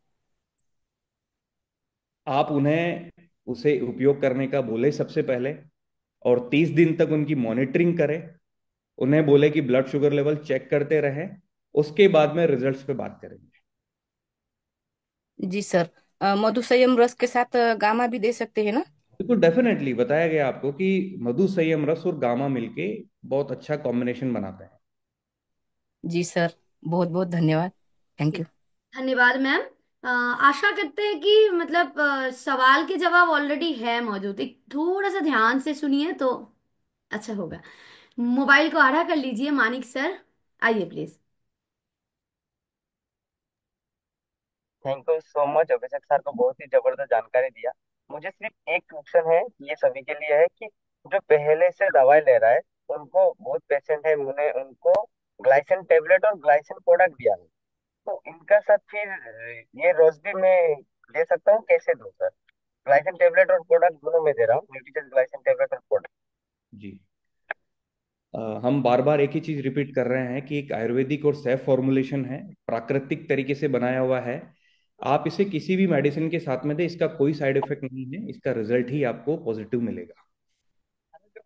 आप उन्हें उसे उपयोग करने का बोले सबसे पहले, और 30 दिन तक उनकी मॉनिटरिंग करें। उन्हें बोले कि ब्लड शुगर लेवल चेक करते रहें। उसके बाद में रिजल्ट्स पे बात करेंगे। जी सर। मधुसंयम रस के साथ गामा भी दे सकते हैं ना? बिल्कुल डेफिनेटली बताया गया आपको कि मधु संयम रस और गामा मिलके बहुत अच्छा कॉम्बिनेशन बनाते हैं। जी सर, बहुत बहुत धन्यवाद। Thank ji you. धन्यवाद मैम। आशा करते हैं कि मतलब सवाल के जवाब ऑलरेडी है मौजूद, एक थोड़ा सा ध्यान से सुनिए तो अच्छा होगा। मोबाइल को आड़ा कर लीजिए मानिक सर, आइए please. Thank you so much, Abhishek sir को बहुत ही जबरदस्त जानकारी दिया। मुझे सिर्फ एक क्वेश्चन है, ये सभी के लिए है कि जो पहले से दवाई ले रहा है, उनको बहुत पेशेंट है, मैंने उनको ग्लाइसिन टेबलेट और ग्लाइसिन प्रोडक्ट दिया है, तो इनका साथ फिर ये रोज भी मैं दे सकता हूँ, कैसे दूँ सर? ग्लाइसिन टेबलेट और प्रोडक्ट दोनों में दे रहा हूँ, न्यूट्रिशन ग्लाइसिन टेबलेट और प्रोडक्ट। जी। हम बार बार एक ही चीज रिपीट कर रहे हैं कि एक आयुर्वेदिक और सेफ फॉर्मुलेशन है, प्राकृतिक तरीके से बनाया हुआ है। आप इसे किसी भी मेडिसिन के साथ में दें, इसका कोई साइड इफेक्ट नहीं है, इसका रिजल्ट ही आपको पॉजिटिव मिलेगा।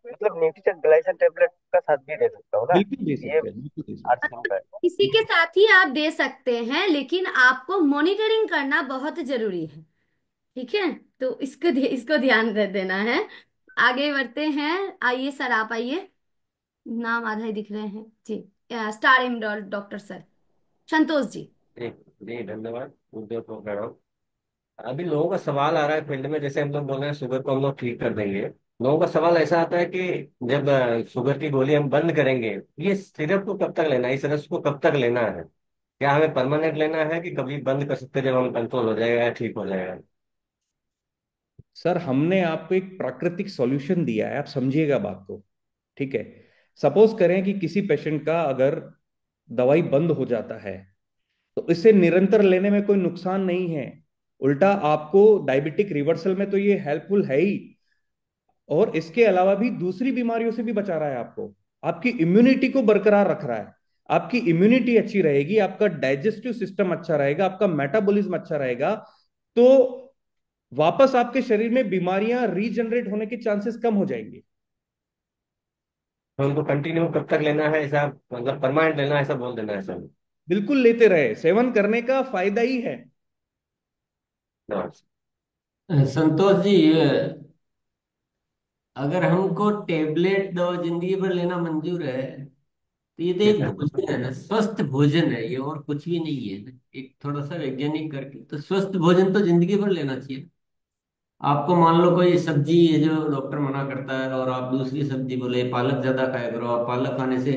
मतलब न्यूट्रिशन ग्लाइसिन टेबलेट का साथ भी दे सकता हूँ ना? बिल्कुल दे ये सकते हैं, बिल्कुल दे सकते हैं। अर्थ है। इसी के साथ ही आप दे सकते हैं, लेकिन आपको मॉनिटरिंग करना बहुत जरूरी है। ठीक है, तो इसको ध्यान कर देना है। आगे बढ़ते हैं। आइए सर आप आइए। नाम आधा ही दिख रहे हैं जी। Star एमडोल doctor sir Santosh ji. जी जी, धन्यवाद। उद्योग को कर रहा हूँ। अभी लोगों का सवाल आ रहा है फील्ड में, जैसे हम लोग बोल रहे हैं शुगर को हम लोग ठीक कर देंगे। लोगों का सवाल ऐसा आता है कि जब शुगर की गोली हम बंद करेंगे, ये सिरप को कब तक लेना है, इस रस को कब तक लेना है? क्या हमें परमानेंट लेना है कि कभी बंद कर सकते हैं जब हम कंट्रोल हो जाएगा या ठीक हो जाएगा? सर हमने आपको एक प्राकृतिक सॉल्यूशन दिया है, आप समझिएगा बात को। ठीक है, सपोज करें कि किसी पेशेंट का अगर दवाई बंद हो जाता है, तो इसे निरंतर लेने में कोई नुकसान नहीं है। उल्टा आपको डायबिटिक रिवर्सल में तो ये हेल्पफुल है ही, और इसके अलावा भी दूसरी बीमारियों से भी बचा रहा है आपको। आपकी इम्यूनिटी को बरकरार रख रहा है। आपकी इम्यूनिटी अच्छी रहेगी, आपका डाइजेस्टिव सिस्टम अच्छा रहेगा, आपका मेटाबॉलिज्म अच्छा रहेगा, तो वापस आपके शरीर में बीमारियां रीजनरेट होने के चांसेस कम हो जाएंगे। तो उनको कंटिन्यू कब तक लेना है, ऐसा मतलब परमानेंट लेना है, ऐसा बोल देना है सर? बिल्कुल लेते रहे, सेवन करने का फायदा ही है। नमस्ते। संतोष जी, ये अगर हमको टेबलेट दवा जिंदगी भर लेना मंजूर है, तो ये तो ठीक एक है। भोजन है ना, स्वस्थ भोजन है ये, और कुछ भी नहीं है ना। एक थोड़ा सा वैज्ञानिक करके तो स्वस्थ भोजन तो जिंदगी भर लेना चाहिए। आपको मान लो कोई सब्जी है जो डॉक्टर मना करता है, और आप दूसरी सब्जी बोले पालक ज्यादा खाया करो, आप पालक खाने से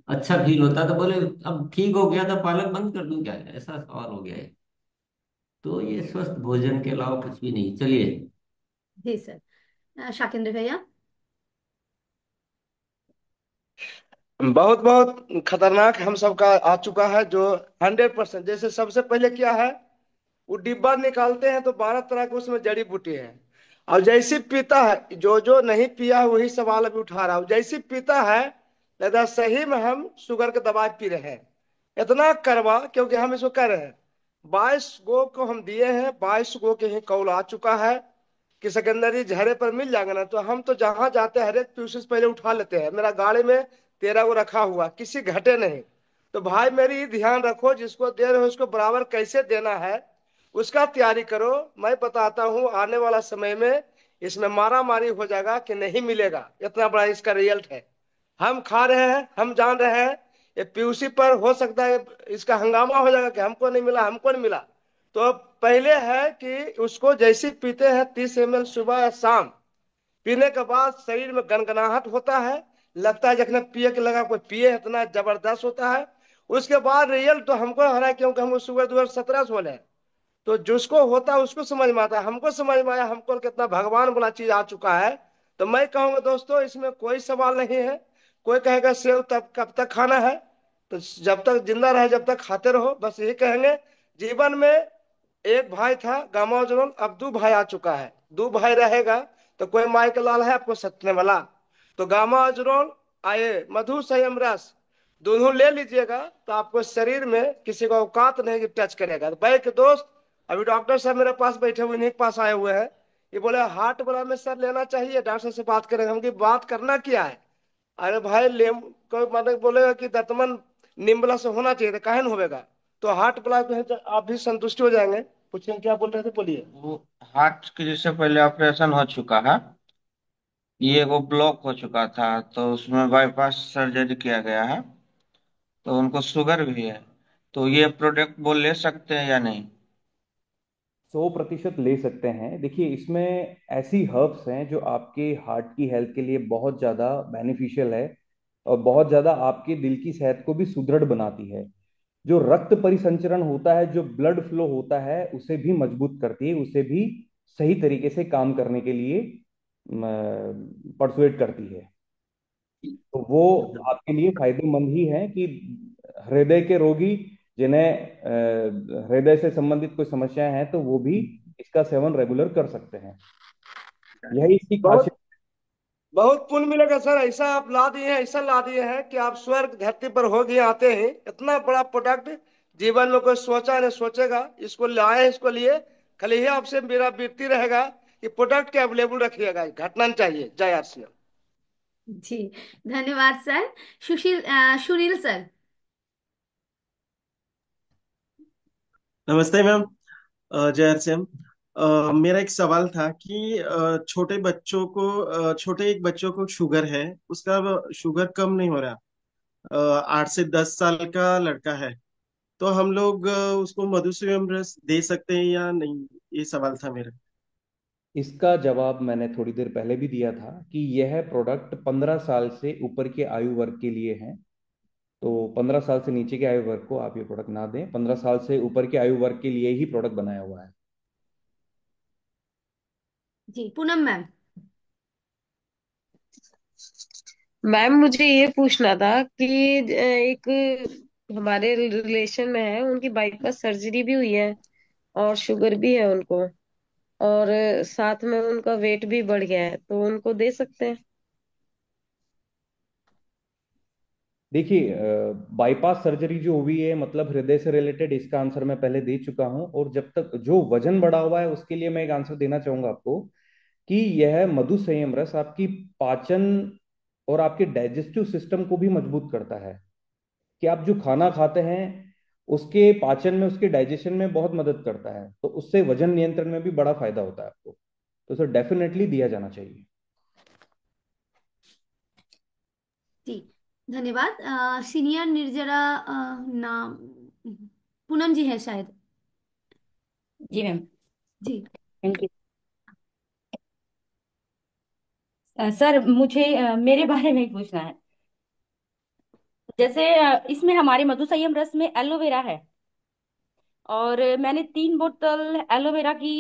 अच्छा फील होता है, तो बोले अब ठीक हो गया तो पालक बंद कर दूं क्या, ऐसा सवाल हो गया है। तो ये स्वस्थ भोजन के अलावा कुछ भी नहीं। चलिए। जी सर। शाकेंद्र भैया। बहुत बहुत खतरनाक हम सबका आ चुका है, जो 100%। जैसे सबसे पहले क्या है, वो डिब्बा निकालते हैं तो 12 तरह के उसमें जड़ी बूटी है। और जैसे पीता है, जो जो नहीं पिया है वही सवाल अभी उठा रहा हूँ, जैसे पीता है दादा सही में हम शुगर के दवाई पी रहे हैं। इतना करवा, क्योंकि हम इसको कर रहे हैं। 22 गो को हम दिए हैं, 22 गो के ही कॉल आ चुका है। कि सेकेंडरी चेहरे पर मिल जाएगा ना, तो हम तो जहां जाते हैं हर एक पीयूष पहले उठा लेते हैं। मेरा गाड़ी में 13 को रखा हुआ, किसी घटे नहीं। तो भाई मेरी ध्यान रखो, जिसको दे रहे हो उसको बराबर कैसे देना है उसका तैयारी करो। मैं बताता हूँ आने वाला समय में इसमें मारा मारी हो जाएगा कि नहीं मिलेगा, इतना बड़ा इसका रिजल्ट है। हम खा रहे हैं, हम जान रहे हैं, ये पीयूसी पर हो सकता है इसका हंगामा हो जाएगा कि हमको नहीं मिला, हमको नहीं मिला। तो पहले है कि उसको जैसे पीते हैं 30 ml सुबह या शाम, पीने के बाद शरीर में गनगनाहट होता है, लगता है जखने पिए के लगा कोई पिए, इतना जबरदस्त होता है। उसके बाद रिजल्ट तो हमको आ रहा है, क्योंकि हम सुबह 2017 सोले हैं। तो जिसको होता है उसको समझ में आता है, हमको समझ में आया, हमको कितना भगवान वाला चीज आ चुका है। तो मैं कहूंगा दोस्तों, इसमें कोई सवाल नहीं है। कोई कहेगा सेव तब कब तक खाना है, तो जब तक जिंदा रहे जब तक खाते रहो, बस यही कहेंगे। जीवन में एक भाई था गामाजोन, अब दो भाई आ चुका है। दो भाई रहेगा तो कोई माई का लाल है आपको सतने वाला। तो गामाजोन आए मधु संयम रस दोनों ले लीजिएगा, तो आपको शरीर में किसी का औकात नहीं कि टच करेगा। तो बैठ दोस्त, अभी डॉक्टर साहब मेरे पास बैठे हुए, इन्हीं के पास आए हुए हैं। ये बोले हार्ट वाला में सर लेना चाहिए, डॉक्टर साहब से बात करेंगे। हम की बात करना क्या है? अरे भाई लेम कोई मतलब बोलेगा कि दतमन निम्बला से होना चाहिए, तो काहे न होगा? तो हार्ट प्लाक है, तो आप भी संतुष्ट हो जाएंगे। पूछिए क्या बोल रहे थे, बोलिए। वो हार्ट के जैसे पहले ऑपरेशन हो चुका है, ये वो ब्लॉक हो चुका था, तो उसमें बाईपास सर्जरी किया गया है। तो उनको शुगर भी है, तो ये प्रोडक्ट वो ले सकते हैं या नहीं? 100% ले सकते हैं। देखिए, इसमें ऐसी हर्ब्स हैं जो आपके हार्ट की हेल्थ के लिए बहुत ज़्यादा बेनिफिशियल है और बहुत ज़्यादा आपके दिल की सेहत को भी सुदृढ़ बनाती है। जो रक्त परिसंचरण होता है, जो ब्लड फ्लो होता है, उसे भी मजबूत करती है, उसे भी सही तरीके से काम करने के लिए परसुएट करती है। तो वो आपके लिए फायदेमंद ही है कि हृदय के रोगी जिन्हें हृदय से संबंधित कोई समस्याएं हैं, तो वो भी इसका सेवन रेगुलर कर सकते हैं। यही इसकी बहुत खासियत। बहुत पुण्य मिलेगा सर, ऐसा आप ला दिए हैं, ऐसा ला दिए हैं कि आप स्वर्ग धरती पर हो गए आते हैं। इतना बड़ा प्रोडक्ट जीवन में कोई सोचा नहीं सोचेगा, इसको लाए, इसको लिए। खाली ये आपसे मेरा विनती रहेगा कि प्रोडक्ट के अवेलेबल रखिएगा, घटना नहीं चाहिए। जय आर। जी, धन्यवाद सर। सुनील सर। नमस्ते मैम। जय हर सिंह। मेरा एक सवाल था कि छोटे बच्चों को छोटे एक बच्चों को शुगर है, उसका शुगर कम नहीं हो रहा। 8 से 10 साल का लड़का है, तो हम लोग उसको मधुमेह रस दे सकते हैं या नहीं, ये सवाल था मेरा। इसका जवाब मैंने थोड़ी देर पहले भी दिया था कि यह प्रोडक्ट 15 साल से ऊपर के आयु वर्ग के लिए है। तो 15 साल से नीचे के आयु वर्ग को आप ये प्रोडक्ट ना दें, 15 साल से ऊपर के आयु वर्ग के लिए ही प्रोडक्ट बनाया हुआ है। जी, पूनम मैम। मैम मुझे ये पूछना था कि एक हमारे रिलेशन में है, उनकी बाईपास सर्जरी भी हुई है और शुगर भी है उनको, और साथ में उनका वेट भी बढ़ गया है, तो उनको दे सकते हैं? देखिए, बाईपास सर्जरी जो हुई है, मतलब हृदय से रिलेटेड, इसका आंसर मैं पहले दे चुका हूं। और जब तक जो वजन बढ़ा हुआ है उसके लिए मैं एक आंसर देना चाहूंगा आपको कि यह मधु संयम रस आपकी पाचन और आपके डाइजेस्टिव सिस्टम को भी मजबूत करता है। कि आप जो खाना खाते हैं उसके पाचन में, उसके डाइजेशन में बहुत मदद करता है, तो उससे वजन नियंत्रण में भी बड़ा फायदा होता है आपको। तो सर डेफिनेटली दिया जाना चाहिए। जी, धन्यवाद। सीनियर निर्जरा नाम पूनम जी है शायद। जी मैम। जी। Thank you. सर मुझे मेरे बारे में ही पूछना है। जैसे इसमें हमारे मधु संयम रस में एलोवेरा है, और मैंने 3 बोतल एलोवेरा की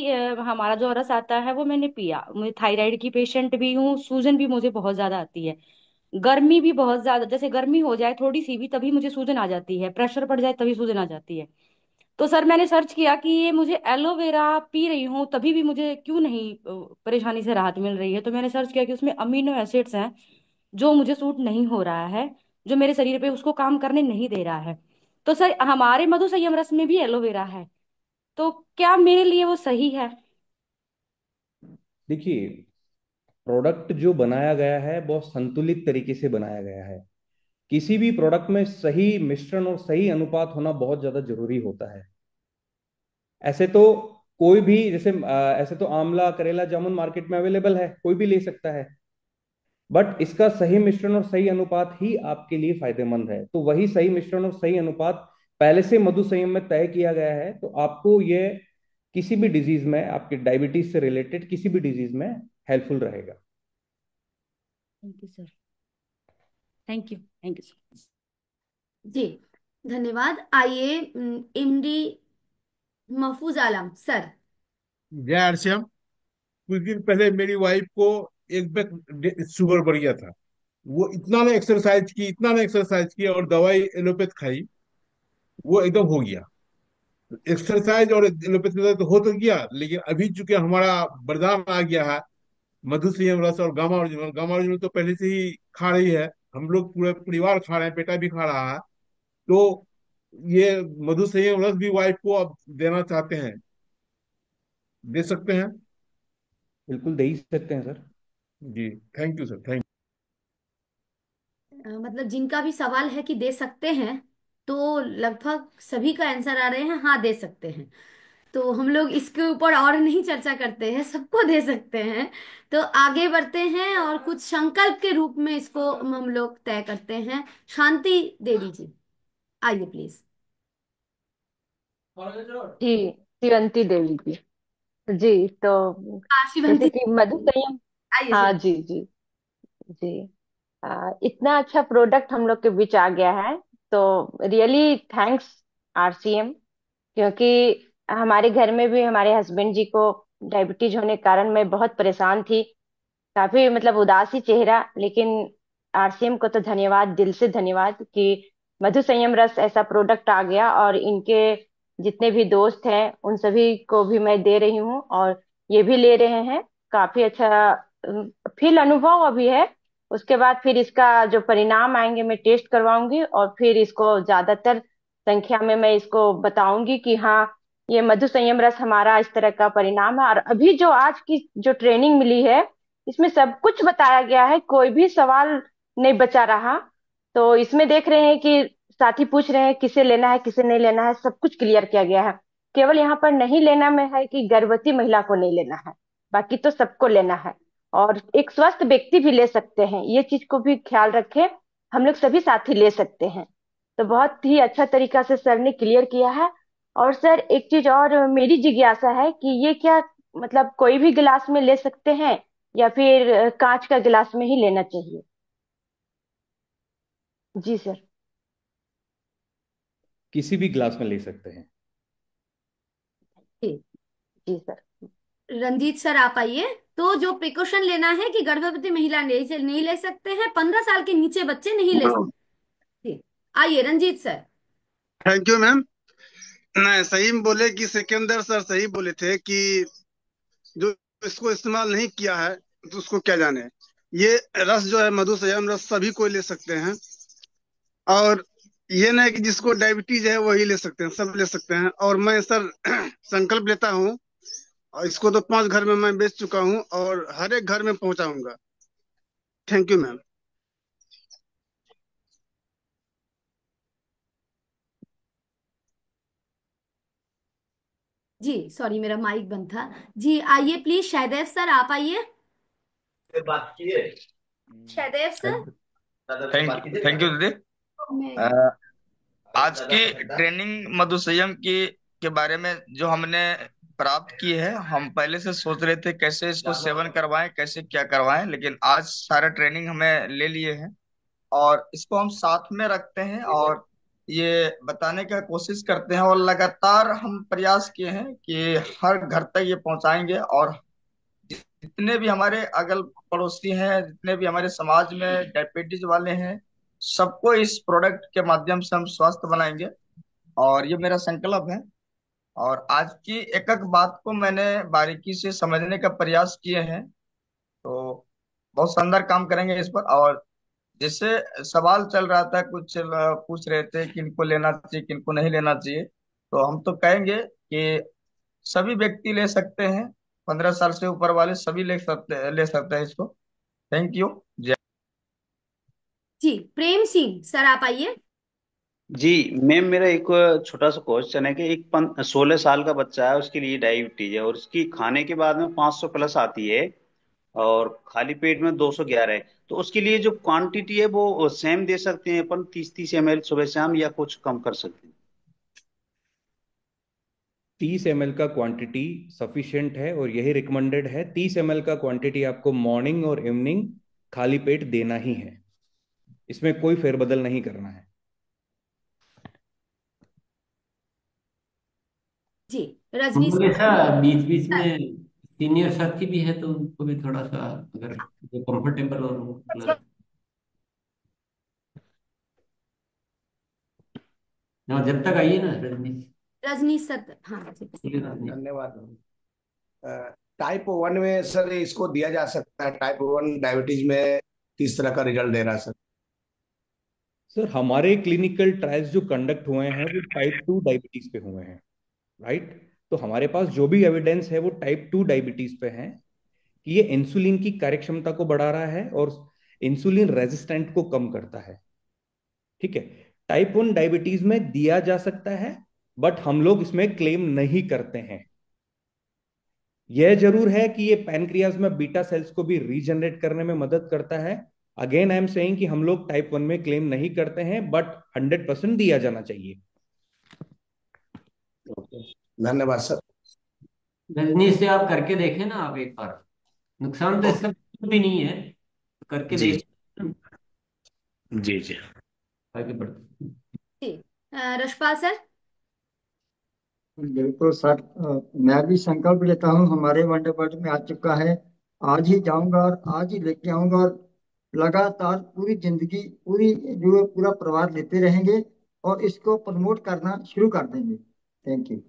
हमारा जो रस आता है वो मैंने पिया। मैं थायराइड की पेशेंट भी हूँ, सूजन भी मुझे बहुत ज्यादा आती है। गर्मी भी बहुत ज्यादा, जैसे गर्मी हो जाए थोड़ी सी भी तभी मुझे सूजन आ जाती है, प्रेशर बढ़ जाए तभी सूजन आ जाती है। तो सर मैंने सर्च किया कि ये मुझे एलोवेरा पी रही हूँ तभी भी मुझे क्यों नहीं परेशानी से राहत मिल रही है। तो मैंने सर्च किया कि उसमें अमीनो एसिड्स हैं जो मुझे सूट नहीं हो रहा है, जो मेरे शरीर पे उसको काम करने नहीं दे रहा है। तो सर हमारे मधु संयम रस में भी एलोवेरा है, तो क्या मेरे लिए वो सही है? देखिए, प्रोडक्ट जो बनाया गया है बहुत संतुलित तरीके से बनाया गया है। किसी भी प्रोडक्ट में सही मिश्रण और सही अनुपात होना बहुत ज्यादा जरूरी होता है। ऐसे तो कोई भी, जैसे ऐसे तो आंवला करेला जामुन मार्केट में अवेलेबल है, कोई भी ले सकता है। बट इसका सही मिश्रण और सही अनुपात ही आपके लिए फायदेमंद है। तो वही सही मिश्रण और सही अनुपात पहले से मधु संयम में तय किया गया है, तो आपको ये किसी भी डिजीज में, आपके डायबिटीज से रिलेटेड किसी भी डिजीज में हेल्पफुल रहेगा। Thank you sir. Thank you sir. जी धन्यवाद। आइए इमडी महफूज आलम सर। जय आरसीएम। कुछ दिन पहले मेरी वाइफ को एक बैग शुगर बढ़ गया था। वो इतना ने एक्सरसाइज की और दवाई एलोपैथ खाई, वो एकदम हो गया। एक्सरसाइज और एलोपैथ का तो हो तो गया, लेकिन अभी चूंकि हमारा वरदान आ गया है मधुसेम रस और गामा ओरिजिनल तो पहले से ही खा रही है। हम लोग पूरे परिवार खा रहे हैं, बेटा भी खा रहा है। तो ये मधुसेम रस भी वाइफ को अब देना चाहते हैं, दे सकते हैं? बिल्कुल दे ही सकते हैं सर। जी, थैंक यू सर, थैंक। मतलब जिनका भी सवाल है कि दे सकते हैं, तो लगभग सभी का आंसर आ रहे हैं हाँ दे सकते हैं। तो हम लोग इसके ऊपर और नहीं चर्चा करते हैं, सबको दे सकते हैं। तो आगे बढ़ते हैं और कुछ संकल्प के रूप में इसको हम लोग तय करते हैं। शांति देवी जी, आइए प्लीज। जी, शिवंती देवी जी। जी, तो हाँ जैसे शिवंती, कि मधु संयम। आइए हाँ शिवंती। जी जी जी। इतना अच्छा प्रोडक्ट हम लोग के बीच आ गया है, तो रियली थैंक्स आरसीएम। क्योंकि हमारे घर में भी हमारे हस्बैंड जी को डायबिटीज होने के कारण मैं बहुत परेशान थी, काफी मतलब उदासी चेहरा। लेकिन आरसीएम को तो धन्यवाद, दिल से धन्यवाद कि मधु संयम रस ऐसा प्रोडक्ट आ गया, और इनके जितने भी दोस्त हैं उन सभी को भी मैं दे रही हूँ, और ये भी ले रहे हैं। काफी अच्छा फील अनुभव अभी है। उसके बाद फिर इसका जो परिणाम आएंगे मैं टेस्ट करवाऊंगी, और फिर इसको ज्यादातर संख्या में मैं इसको बताऊंगी कि हाँ, ये मधु संयम रस हमारा इस तरह का परिणाम है। और अभी जो आज की जो ट्रेनिंग मिली है, इसमें सब कुछ बताया गया है, कोई भी सवाल नहीं बचा रहा। तो इसमें देख रहे हैं कि साथी पूछ रहे हैं किसे लेना है किसे नहीं लेना है, सब कुछ क्लियर किया गया है। केवल यहाँ पर नहीं लेना में है कि गर्भवती महिला को नहीं लेना है, बाकी तो सबको लेना है। और एक स्वस्थ व्यक्ति भी ले सकते हैं, ये चीज को भी ख्याल रखें। हम लोग सभी साथी ले सकते हैं। तो बहुत ही अच्छा तरीका से सर ने क्लियर किया है। और सर एक चीज और मेरी जिज्ञासा है कि ये क्या मतलब कोई भी गिलास में ले सकते हैं, या फिर कांच का गिलास में ही लेना चाहिए? जी सर। किसी भी ग्लास में ले सकते हैं। जी जी सर। रंजीत सर आप आइए। तो जो प्रिकॉशन लेना है कि गर्भवती महिला नहीं ले सकते हैं, 15 साल के नीचे बच्चे नहीं ले सकते। जी आइए Ranjit sir. Thank you ma'am. नहीं, सही में बोले कि सिकंदर सर सही बोले थे कि जो इसको इस्तेमाल नहीं किया है तो उसको क्या जाने। ये रस जो है मधु संयम रस सभी कोई ले सकते हैं, और ये नहीं कि जिसको डायबिटीज है वही ले सकते हैं, सब ले सकते हैं। और मैं सर संकल्प लेता हूँ, और इसको तो 5 घर में मैं बेच चुका हूँ और हर एक घर में पहुंचाऊंगा। Thank you ma'am. जी सॉरी मेरा माइक बंद था। जी आइए प्लीज शहदेव सर आप आइए। बात किए। शहदेव सर। थैंक यू दीदी। आज की ट्रेनिंग मधुसंयम के बारे में जो हमने प्राप्त की है, हम पहले से सोच रहे थे कैसे इसको सेवन करवाएं, कैसे क्या करवाएं, लेकिन आज सारा ट्रेनिंग हमें ले लिए हैं और इसको हम साथ में रखते हैं और ये बताने का कोशिश करते हैं, और लगातार हम प्रयास किए हैं कि हर घर तक ये पहुंचाएंगे। और जितने भी हमारे अगल पड़ोसी हैं, जितने भी हमारे समाज में डायबिटीज वाले हैं, सबको इस प्रोडक्ट के माध्यम से हम स्वस्थ बनाएंगे, और ये मेरा संकल्प है। और आज की एक एक बात को मैंने बारीकी से समझने का प्रयास किए हैं, तो बहुत शानदार काम करेंगे इस पर। और जैसे सवाल चल रहा था, कुछ पूछ रहे थे किनको लेना चाहिए किनको नहीं लेना चाहिए, तो हम तो कहेंगे कि सभी व्यक्ति ले सकते हैं, 15 साल से ऊपर वाले सभी ले सकते हैं इसको। Thank you. जी प्रेम सिंह सर, आप आइए। जी मैम, मेरा एक छोटा सा क्वेश्चन है कि एक 16 साल का बच्चा है, उसके लिए डायबिटीज है और उसकी खाने के बाद में 500 प्लस आती है और खाली पेट में 211 है। तो उसके लिए जो क्वांटिटी है वो सेम दे सकते हैं अपन, 30-30 ml सुबह शाम, या कुछ कम कर सकते हैं? 30 ml का क्वांटिटी सफिशिएंट है और यही रिकमेंडेड है। 30 ml का क्वांटिटी आपको मॉर्निंग और इवनिंग खाली पेट देना ही है, इसमें कोई फेरबदल नहीं करना है। जी रजनी उनको ऐसा बीच बीच सर। में सीनियर साथी भी है तो उनको भी थोड़ा सा अगर जो कंफर्टेबल और मतलब हाँ, जब तक आइए ना रजनी। रजनी सर, हाँ जी। धन्यवाद। टाइप 1 में सर इसको दिया जा सकता है? टाइप 1 डायबिटीज में किस तरह का रिजल्ट दे रहा है सर? सर हमारे क्लिनिकल ट्रायल्स जो कंडक्ट हुए हैं वो टाइप 2 डायबिटीज पे हुए हैं, राइट? तो हमारे पास जो भी एविडेंस है वो टाइप 2 डायबिटीज पे है कि ये इंसुलिन की कार्य क्षमता को बढ़ा रहा है और इंसुलिन रेजिस्टेंट को कम करता है। ठीक है, टाइप 1 डायबिटीज में दिया जा सकता है, बट हम लोग इसमें क्लेम नहीं करते हैं। यह जरूर है कि ये पैनक्रियाज में बीटा सेल्स को भी रीजनरेट करने में मदद करता है। अगेन आई एम सेइंग कि हम लोग टाइप 1 में क्लेम नहीं करते हैं, बट 100% दिया जाना चाहिए। धन्यवाद सर। रजनी से आप करके देखें ना आप एक बार, नुकसान तो इसका कुछ भी नहीं है, करके जी देख जी जी। आगे बढ़ते। जी रशपाल सर। बिल्कुल सर, मैं भी संकल्प लेता हूँ, हमारे वनडे वर्ल्ड में आ चुका है। आज ही जाऊंगा और आज ही लेके आऊंगा और लगातार पूरी जिंदगी, पूरी जो पूरा परिवार लेते रहेंगे और इसको प्रमोट करना शुरू कर देंगे। Thank you.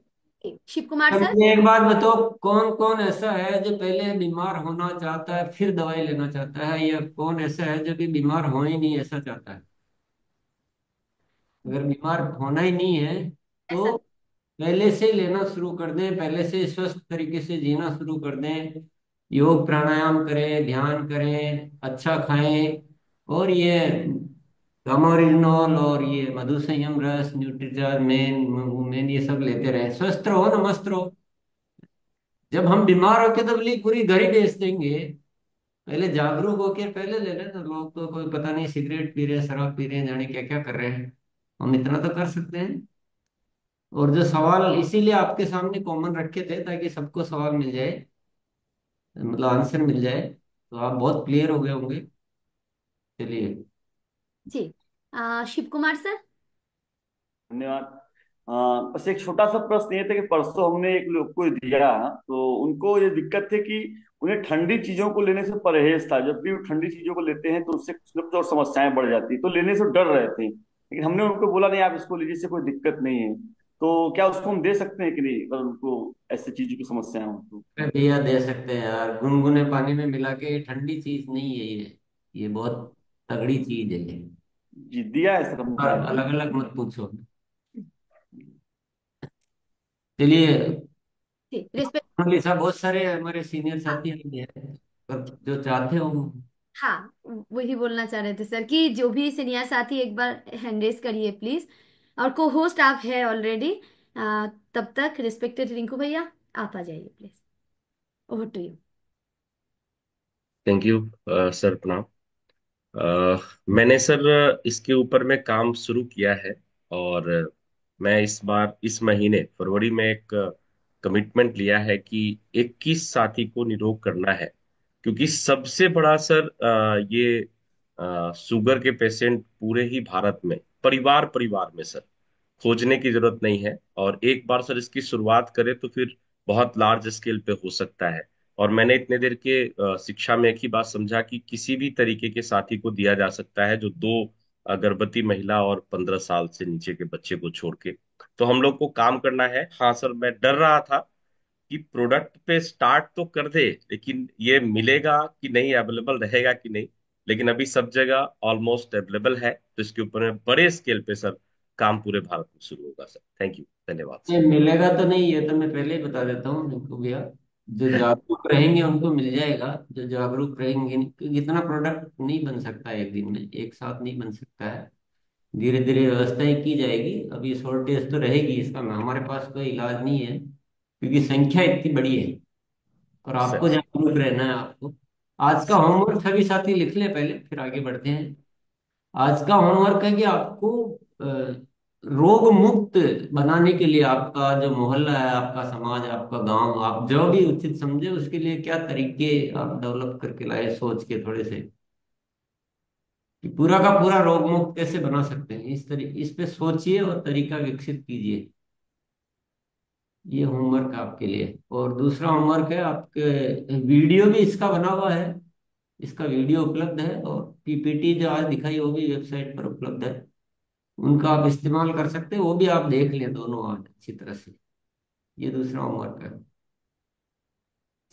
शिव कुमार अब सर। ये एक बात बताओ, कौन कौन ऐसा है जो पहले बीमार होना चाहता है फिर दवाई लेना चाहता है, या कौन ऐसा है जो कि बीमार हो ही नहीं ऐसा चाहता है? अगर बीमार होना ही नहीं है ऐसा तो पहले से ही लेना शुरू कर दें, पहले से स्वस्थ तरीके से जीना शुरू कर दें, योग प्राणायाम करें, ध्यान करें, अच्छा खाएं, और ये गामारिनॉल और ये मधु संयम रस, न्यूट्रीजा, मेन वुमेन, ये सब लेते रहें, स्वस्थ रहो ना, मस्त रहो। जब हम बीमार होके तो बोली पूरी घर ही बेच देंगे, पहले जागरूक होकर पहले ले लें। तो लोग तो कोई पता नहीं सिगरेट पी रहे हैं, शराब पी रहे हैं, जाने क्या क्या कर रहे हैं, हम इतना तो कर सकते हैं। और जो सवाल इसीलिए आपके सामने कॉमन रखे थे ताकि सबको सवाल मिल जाए, मतलब आंसर मिल जाए, तो आप बहुत क्लियर हो गए होंगे। चलिए। जी शिव कुमार सर। धन्यवाद। बस एक छोटा सा प्रश्न ये था कि परसों हमने एक लोग को दिया, तो उनको ये दिक्कत थी कि उन्हें ठंडी चीजों को लेने से परहेज था। जब भी वो ठंडी चीजों को लेते हैं तो उससे कुछ न कुछ और समस्याएं बढ़ जाती, तो लेने से डर रहे थे। लेकिन हमने उनको बोला नहीं, आप इसको लीजिए, इससे कोई दिक्कत नहीं है। तो क्या उसको हम दे सकते हैं कि नहीं, अगर उनको ऐसी चीजों की समस्याएं हो तो? अरे भैया दे सकते हैं यार, गुनगुने पानी में मिला के, ये ठंडी चीज नहीं है ये बहुत तगड़ी चीज है ये। जी दिया है सर हमने। अलग अलग मत पूछो। चलिए। रिस्पेक्ट। लिसा, बहुत सारे हमारे सीनियर साथी हैं पर जो चाहते हो। हाँ वही बोलना चाह रहे थे सर कि जो भी सीनियर साथी एक बार हैंड रेस करिए प्लीज, और को होस्ट आप है ऑलरेडी। तब तक रिस्पेक्टेड रिंकू भैया आप आ जाइए please. Over to you. Thank you sir, प्रणाम। मैंने सर इसके ऊपर में काम शुरू किया है और मैं इस बार इस महीने फरवरी में एक कमिटमेंट लिया है कि 21 साथी को निरोग करना है। क्योंकि सबसे बड़ा सर ये शुगर के पेशेंट पूरे ही भारत में परिवार परिवार में सर खोजने की जरूरत नहीं है। और एक बार सर इसकी शुरुआत करें तो फिर बहुत लार्ज स्केल पे हो सकता है। और मैंने इतने देर के शिक्षा में एक ही बात समझा कि किसी भी तरीके के साथी को दिया जा सकता है, जो दो गर्भवती महिला और 15 साल से नीचे के बच्चे को छोड़ के। तो हम लोग को काम करना है। हाँ सर, मैं डर रहा था कि प्रोडक्ट पे स्टार्ट तो कर दे, लेकिन ये मिलेगा कि नहीं, अवेलेबल रहेगा कि नहीं। लेकिन अभी सब जगह ऑलमोस्ट अवेलेबल है, तो इसके ऊपर में बड़े स्केल पे सर काम पूरे भारत में शुरू होगा सर। थैंक यू, धन्यवाद ये सर। मिलेगा तो नहीं, ये तो मैं पहले ही बता देता हूँ निको भैया, जो जागरूक रहेंगे उनको मिल जाएगा, जो जागरूक रहेंगे नहीं, क्योंकि इतना प्रोडक्ट नहीं बन सकता एक दिन में, एक साथ नहीं बन सकता है। धीरे धीरे व्यवस्थाएं की जाएगी। अभी शॉर्टेज तो रहेगी इसका, हमारे पास कोई इलाज नहीं है क्योंकि संख्या इतनी बड़ी है। और आपको सही। जागरूक रहना है आपको। आज का होमवर्क सभी साथी लिख लें पहले, फिर आगे बढ़ते हैं। आज का होमवर्क है कि आपको रोग मुक्त बनाने के लिए आपका जो मोहल्ला है, आपका समाज, आपका गांव, आप जो भी उचित समझे उसके लिए क्या तरीके आप डेवलप करके लाए, सोच के थोड़े से, कि पूरा का पूरा रोग मुक्त कैसे बना सकते हैं, इस पे सोचिए और तरीका विकसित कीजिए। ये होमवर्क आपके लिए। और दूसरा होमवर्क है आपके, वीडियो भी इसका बना हुआ है, इसका वीडियो उपलब्ध है, और पीपीटी जो आज दिखाई वो भी वेबसाइट पर उपलब्ध है। उनका आप इस्तेमाल कर सकते हैं, वो भी आप देख लें दोनों आज अच्छी तरह से। ये दूसरा होमवर्क है।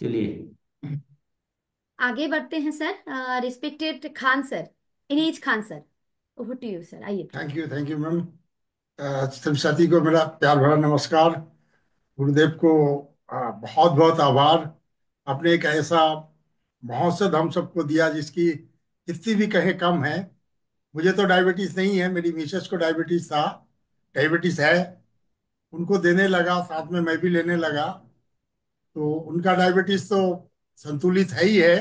चलिए आगे बढ़ते हैं सर। रिस्पेक्टेड खान सर, इनेज Khan sir, over to you sir, आइए प्लीज। Thank you ma'am. सभी साथी को मेरा प्यार भरा नमस्कार। गुरुदेव को बहुत बहुत आभार। आपने एक ऐसा महोत्सव हम सबको दिया जिसकी कितनी भी कहे कम है। मुझे तो डायबिटीज नहीं है, मेरी मिसेस को डायबिटीज था, डायबिटीज है। उनको देने लगा, साथ में मैं भी लेने लगा, तो उनका डायबिटीज तो संतुलित है ही है।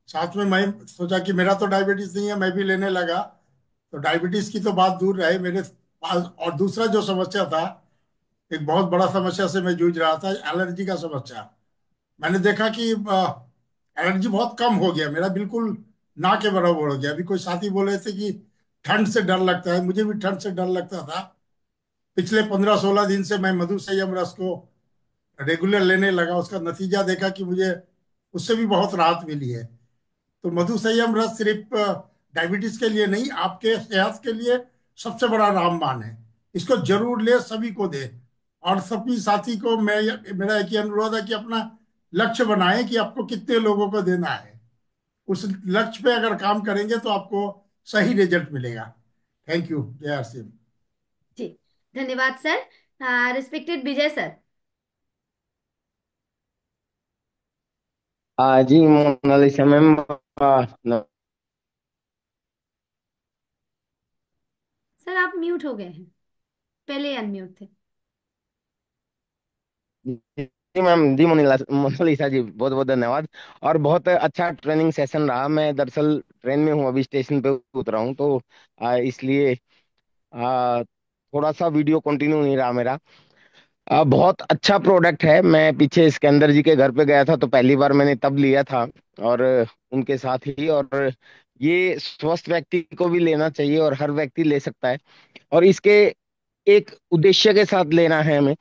साथ में मैं सोचा कि मेरा तो डायबिटीज नहीं है, मैं भी लेने लगा। तो डायबिटीज की तो बात दूर रहे मेरे पास, और दूसरा जो समस्या था, एक बहुत बड़ा समस्या से मैं जूझ रहा था, एलर्जी का समस्या। मैंने देखा कि एलर्जी बहुत कम हो गया मेरा, बिल्कुल ना के बराबर हो गया। अभी कोई साथी बोल रहे थे कि ठंड से डर लगता है, मुझे भी ठंड से डर लगता था। पिछले 15-16 दिन से मैं मधु संयम रस को रेगुलर लेने लगा, उसका नतीजा देखा कि मुझे उससे भी बहुत राहत मिली है। तो मधु संयम रस सिर्फ डायबिटीज के लिए नहीं, आपके सेहत के लिए सबसे बड़ा रामबाण है। इसको जरूर ले, सभी को दे। और सभी साथी को मेरा एक ही अनुरोध है कि अपना लक्ष्य बनाएं कि आपको कितने लोगों को देना है। उस लक्ष्य पे अगर काम करेंगे तो आपको सही रिजल्ट मिलेगा। Thank you. जय हर सिंह। जी, धन्यवाद सर। रिस्पेक्टेड विजय सर। जी मोनालिसा मैम, सर आप म्यूट हो गए हैं, पहले अनम्यूट थे। जी मैम, जी मोनालिसा जी, बहुत बहुत धन्यवाद। और बहुत अच्छा ट्रेनिंग सेशन रहा। मैं दरअसल ट्रेन में हूँ, अभी स्टेशन पे उतरा हूँ, तो इसलिए थोड़ा सा वीडियो कंटिन्यू नहीं रहा मेरा। बहुत अच्छा प्रोडक्ट है। मैं पीछे सिकंदर जी के घर पे गया था, तो पहली बार मैंने तब लिया था, और उनके साथ ही। और ये स्वस्थ व्यक्ति को भी लेना चाहिए और हर व्यक्ति ले सकता है। और इसके एक उद्देश्य के साथ लेना है हमें,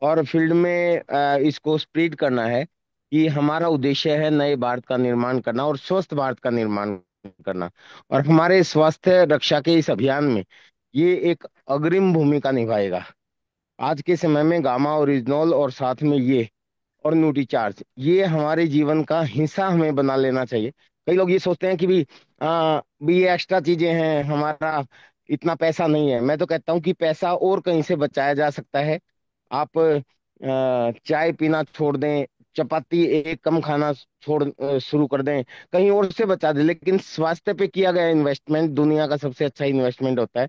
और फील्ड में इसको स्प्रेड करना है कि हमारा उद्देश्य है नए भारत का निर्माण करना और स्वस्थ भारत का निर्माण करना। और हमारे स्वास्थ्य रक्षा के इस अभियान में ये एक अग्रिम भूमिका निभाएगा। आज के समय में गामा ओरिजिनल और साथ में ये और न्यूट्री चार्ज, ये हमारे जीवन का हिस्सा हमें बना लेना चाहिए। कई लोग ये सोचते हैं कि भी ये एक्स्ट्रा चीजें हैं, हमारा इतना पैसा नहीं है। मैं तो कहता हूँ कि पैसा और कहीं से बचाया जा सकता है। आप चाय पीना छोड़ दें, चपाती एक कम खाना शुरू कर दें, कहीं और से बचा दें, लेकिन स्वास्थ्य पे किया गया इन्वेस्टमेंट दुनिया का सबसे अच्छा इन्वेस्टमेंट होता है।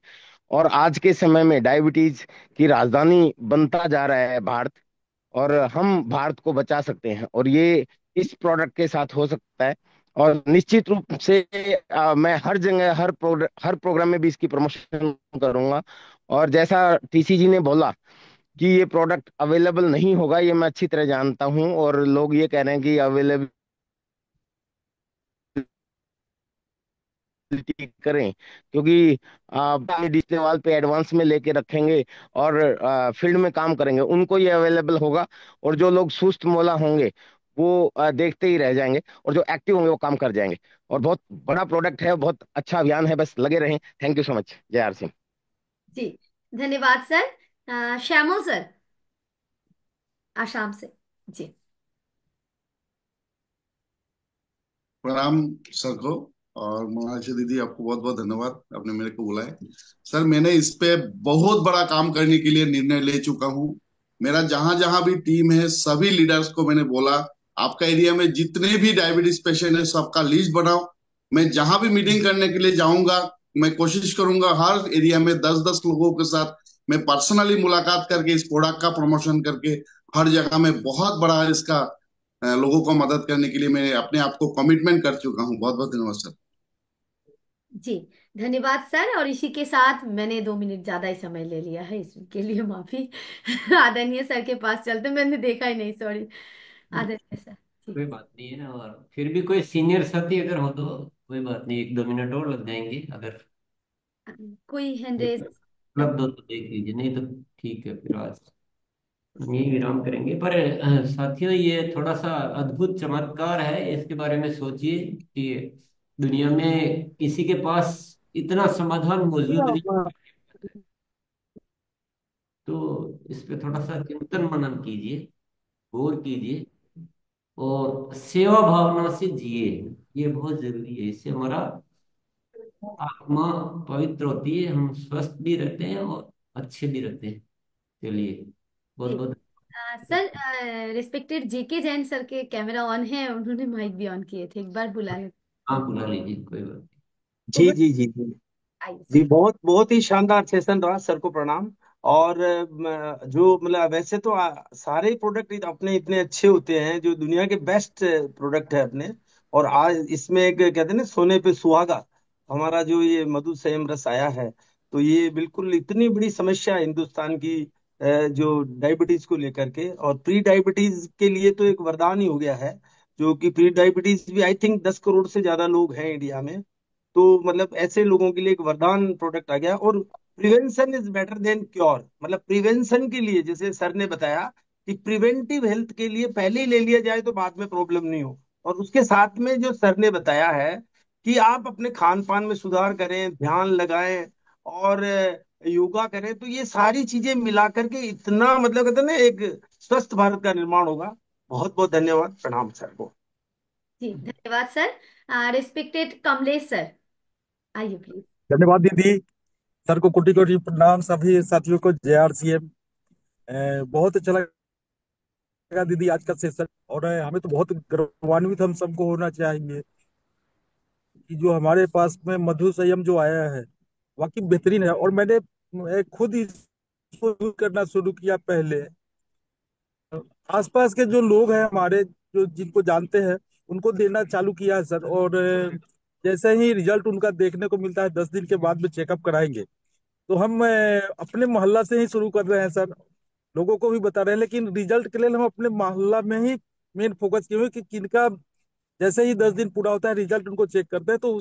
और आज के समय में डायबिटीज की राजधानी बनता जा रहा है भारत, और हम भारत को बचा सकते हैं, और ये इस प्रोडक्ट के साथ हो सकता है। और निश्चित रूप से मैं हर जगह हर प्रोग्राम में भी इसकी प्रमोशन करूंगा। और जैसा टीसी जी ने बोला कि ये प्रोडक्ट अवेलेबल नहीं होगा, ये मैं अच्छी तरह जानता हूँ, और लोग ये कह रहे हैं कि अवेलेबल करें, क्योंकि डिस्प्ले वॉल पे एडवांस में लेके रखेंगे और फील्ड में काम करेंगे, उनको ये अवेलेबल होगा। और जो लोग सुस्त मोला होंगे वो देखते ही रह जाएंगे, और जो एक्टिव होंगे वो काम कर जाएंगे। और बहुत बड़ा प्रोडक्ट है, बहुत अच्छा अभियान है, बस लगे रहें। Thank you so much. जय आर सिंह। जी, धन्यवाद सर। श्यामल सर, आसाम से। जी। प्रणाम सर को। और मोनालिसा दीदी, आपको बहुत बहुत धन्यवाद, आपने मेरे को बुलाया। सर मैंने इस पे बहुत बड़ा काम करने के लिए निर्णय ले चुका हूँ। मेरा जहां जहां भी टीम है सभी लीडर्स को मैंने बोला, आपका एरिया में जितने भी डायबिटीज पेशेंट है सबका लिस्ट बनाओ। मैं जहां भी मीटिंग करने के लिए जाऊंगा, मैं कोशिश करूंगा हर एरिया में 10-10 लोगों के साथ मैं पर्सनली मुलाकात करके इस प्रोडक्ट का प्रमोशन करके हर जगह में बहुत बड़ा इसका लोगों को मदद करने के लिए मैं अपने आप को कमिटमेंट कर चुका हूँ। बहुत बहुत धन्यवाद सर। जी, धन्यवाद सर। और इसी के साथ मैंने 2 मिनट ज्यादा ही समय ले लिया है, इसके लिए माफी। आदरणीय सर के पास चलते, मैंने देखा ही नहीं, सॉरी आदरणीय सर। जी, कोई बात नहीं है। और फिर भी कोई सीनियर साथी अगर हो तो कोई बात नहीं, 1-2 मिनट और लग जाएंगे। अगर कोई हैंड रेज? उपलब्ध हो तो देख लीजिए, नहीं तो ठीक है, फिर आज हम यही विराम करेंगे। पर साथियों, ये थोड़ा सा अद्भुत चमत्कार है, इसके बारे में सोचिए कि दुनिया में किसी के पास इतना समाधान मौजूद नहीं। तो इस पे थोड़ा सा चिंतन मनन कीजिए, गौर कीजिए और सेवा भावना से जिए। ये बहुत जरूरी है, इससे हमारा आत्मा पवित्र होती है, हम स्वस्थ भी रहते हैं और अच्छे भी रहते हैं। चलिए, बहुत जी बहुत सर, रिस्पेक्टेड जेके जैन सर के कैमरा ऑन है, उन्होंने माइक भी ऑन किए थे, एक बार बुला लेते। हाँ, बुला लीजिए, कोई बात जी जी जी जी आइए जी, सर। बहुत बहुत ही शानदार सेशन रहा। सर को प्रणाम। और जो मतलब वैसे तो सारे प्रोडक्ट अपने इतने अच्छे होते हैं, जो दुनिया के बेस्ट प्रोडक्ट है अपने। और आज इसमें एक कहते हैं ना, सोने पे सुहागा, हमारा जो ये मधु संयम रस आया है, तो ये बिल्कुल इतनी बड़ी समस्या है हिंदुस्तान की, जो डायबिटीज को लेकर के और प्री डायबिटीज के लिए तो एक वरदान ही हो गया है। जो कि प्री डायबिटीज भी आई थिंक 10 करोड़ से ज्यादा लोग हैं इंडिया में। तो मतलब ऐसे लोगों के लिए एक वरदान प्रोडक्ट आ गया। और prevention is better than cure, मतलब प्रिवेंशन के लिए जैसे सर ने बताया कि प्रिवेंटिव हेल्थ के लिए पहले ही ले लिया जाए तो बाद में प्रॉब्लम नहीं हो। और उसके साथ में जो सर ने बताया है कि आप अपने खान पान में सुधार करें, ध्यान लगाएं और योगा करें, तो ये सारी चीजें मिला करके इतना मतलब कहते हैं ना, एक स्वस्थ भारत का निर्माण होगा। बहुत बहुत धन्यवाद, प्रणाम सर को। जी, धन्यवाद सर। रिस्पेक्टेड कमलेश सर, आइए प्लीज। धन्यवाद दीदी। सर को कोटि कोटि प्रणाम, सभी साथियों को जय RCM। बहुत अच्छा लगा दीदी आज का सेशन। और हमें तो बहुत गौरवान्वित हम सबको होना चाहिए कि जो हमारे पास में मधु संयम जो आया है वाकई बेहतरीन है। और मैंने खुद इसको यूज करना शुरू किया पहले। आसपास के जो लोग हैं हमारे, जो जिनको जानते हैं, उनको देना चालू किया है सर। और जैसे ही रिजल्ट उनका देखने को मिलता है, 10 दिन के बाद में चेकअप कराएंगे, तो हम अपने मोहल्ला से ही शुरू कर रहे हैं सर। लोगों को भी बता रहे हैं, लेकिन रिजल्ट के लिए हम अपने मोहल्ला में ही मेन फोकस किए हुए कि किनका जैसे ही 10 दिन पूरा होता है, रिजल्ट उनको चेक करते हैं, तो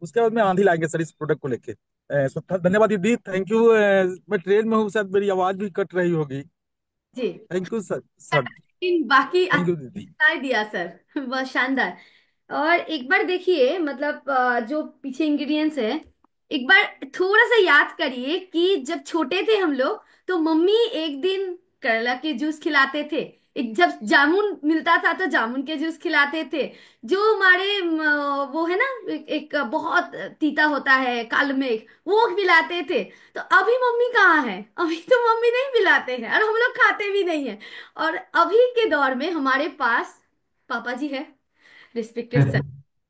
उसके बाद में आंधी लाएंगे सर इस प्रोडक्ट को लेके। धन्यवाद दीदी, थैंक यू। मैं ट्रेन में हूँ सर, मेरी आवाज भी कट रही होगी। जी, थैंक यू सर। लेकिन बाकी थैंक यू दीदी। बता दिया सर। बहुत शानदार। और एक बार देखिए, मतलब जो पीछे इंग्रेडिएंट्स है, एक बार थोड़ा सा याद करिए कि जब छोटे थे हम लोग, तो मम्मी एक दिन करला के जूस खिलाते थे, एक जब जामुन मिलता था तो जामुन के जूस खिलाते थे। जो हमारे वो है ना, एक बहुत तीता होता है काल मेघ, वो खिलाते थे। तो अभी मम्मी कहाँ है? अभी तो मम्मी नहीं पिलाते हैं और हम लोग खाते भी नहीं है। और अभी के दौर में हमारे पास पापा जी है, रिस्पेक्टेड सर।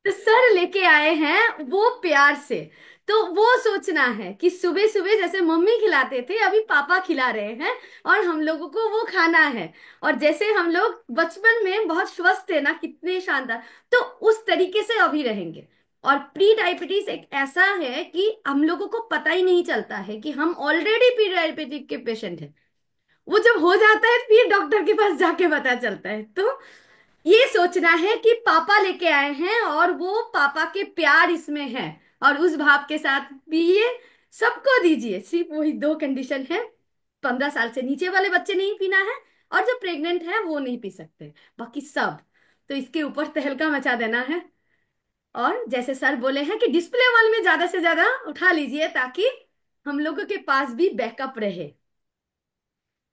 तो सर लेके आए हैं वो प्यार से। तो वो सोचना है कि सुबह सुबह जैसे मम्मी खिलाते थे, अभी पापा खिला रहे हैं और हम लोगों को वो खाना है। और जैसे हम लोग बचपन में बहुत स्वस्थ थे ना, कितने शानदार, तो उस तरीके से अभी रहेंगे। और प्री डायबिटीज एक ऐसा है कि हम लोगों को पता ही नहीं चलता है कि हम ऑलरेडी प्री डायबिटीज के पेशेंट हैं। वो जब हो जाता है फिर डॉक्टर के पास जाके पता चलता है। तो ये सोचना है कि पापा लेके आए हैं और वो पापा के प्यार इसमें है, और उस भाव के साथ पिए। सबको दीजिए, सिर्फ वही 2 कंडीशन है, 15 साल से नीचे वाले बच्चे नहीं पीना है, और जो प्रेग्नेंट है वो नहीं पी सकते, बाकी सब। तो इसके ऊपर तहलका मचा देना है। और जैसे सर बोले हैं कि डिस्प्ले वॉल में ज्यादा से ज्यादा उठा लीजिए, ताकि हम लोगों के पास भी बैकअप रहे।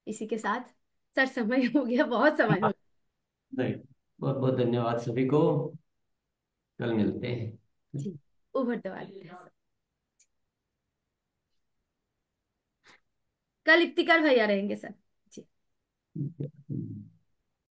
इसी के साथ सर, समय हो गया, बहुत समय हो नहीं, बहुत बहुत धन्यवाद सभी को। कल मिलते हैं। गया जी। ओवर द वाल। कल इफ्तिकार भैया रहेंगे सर। जी। ठीक है।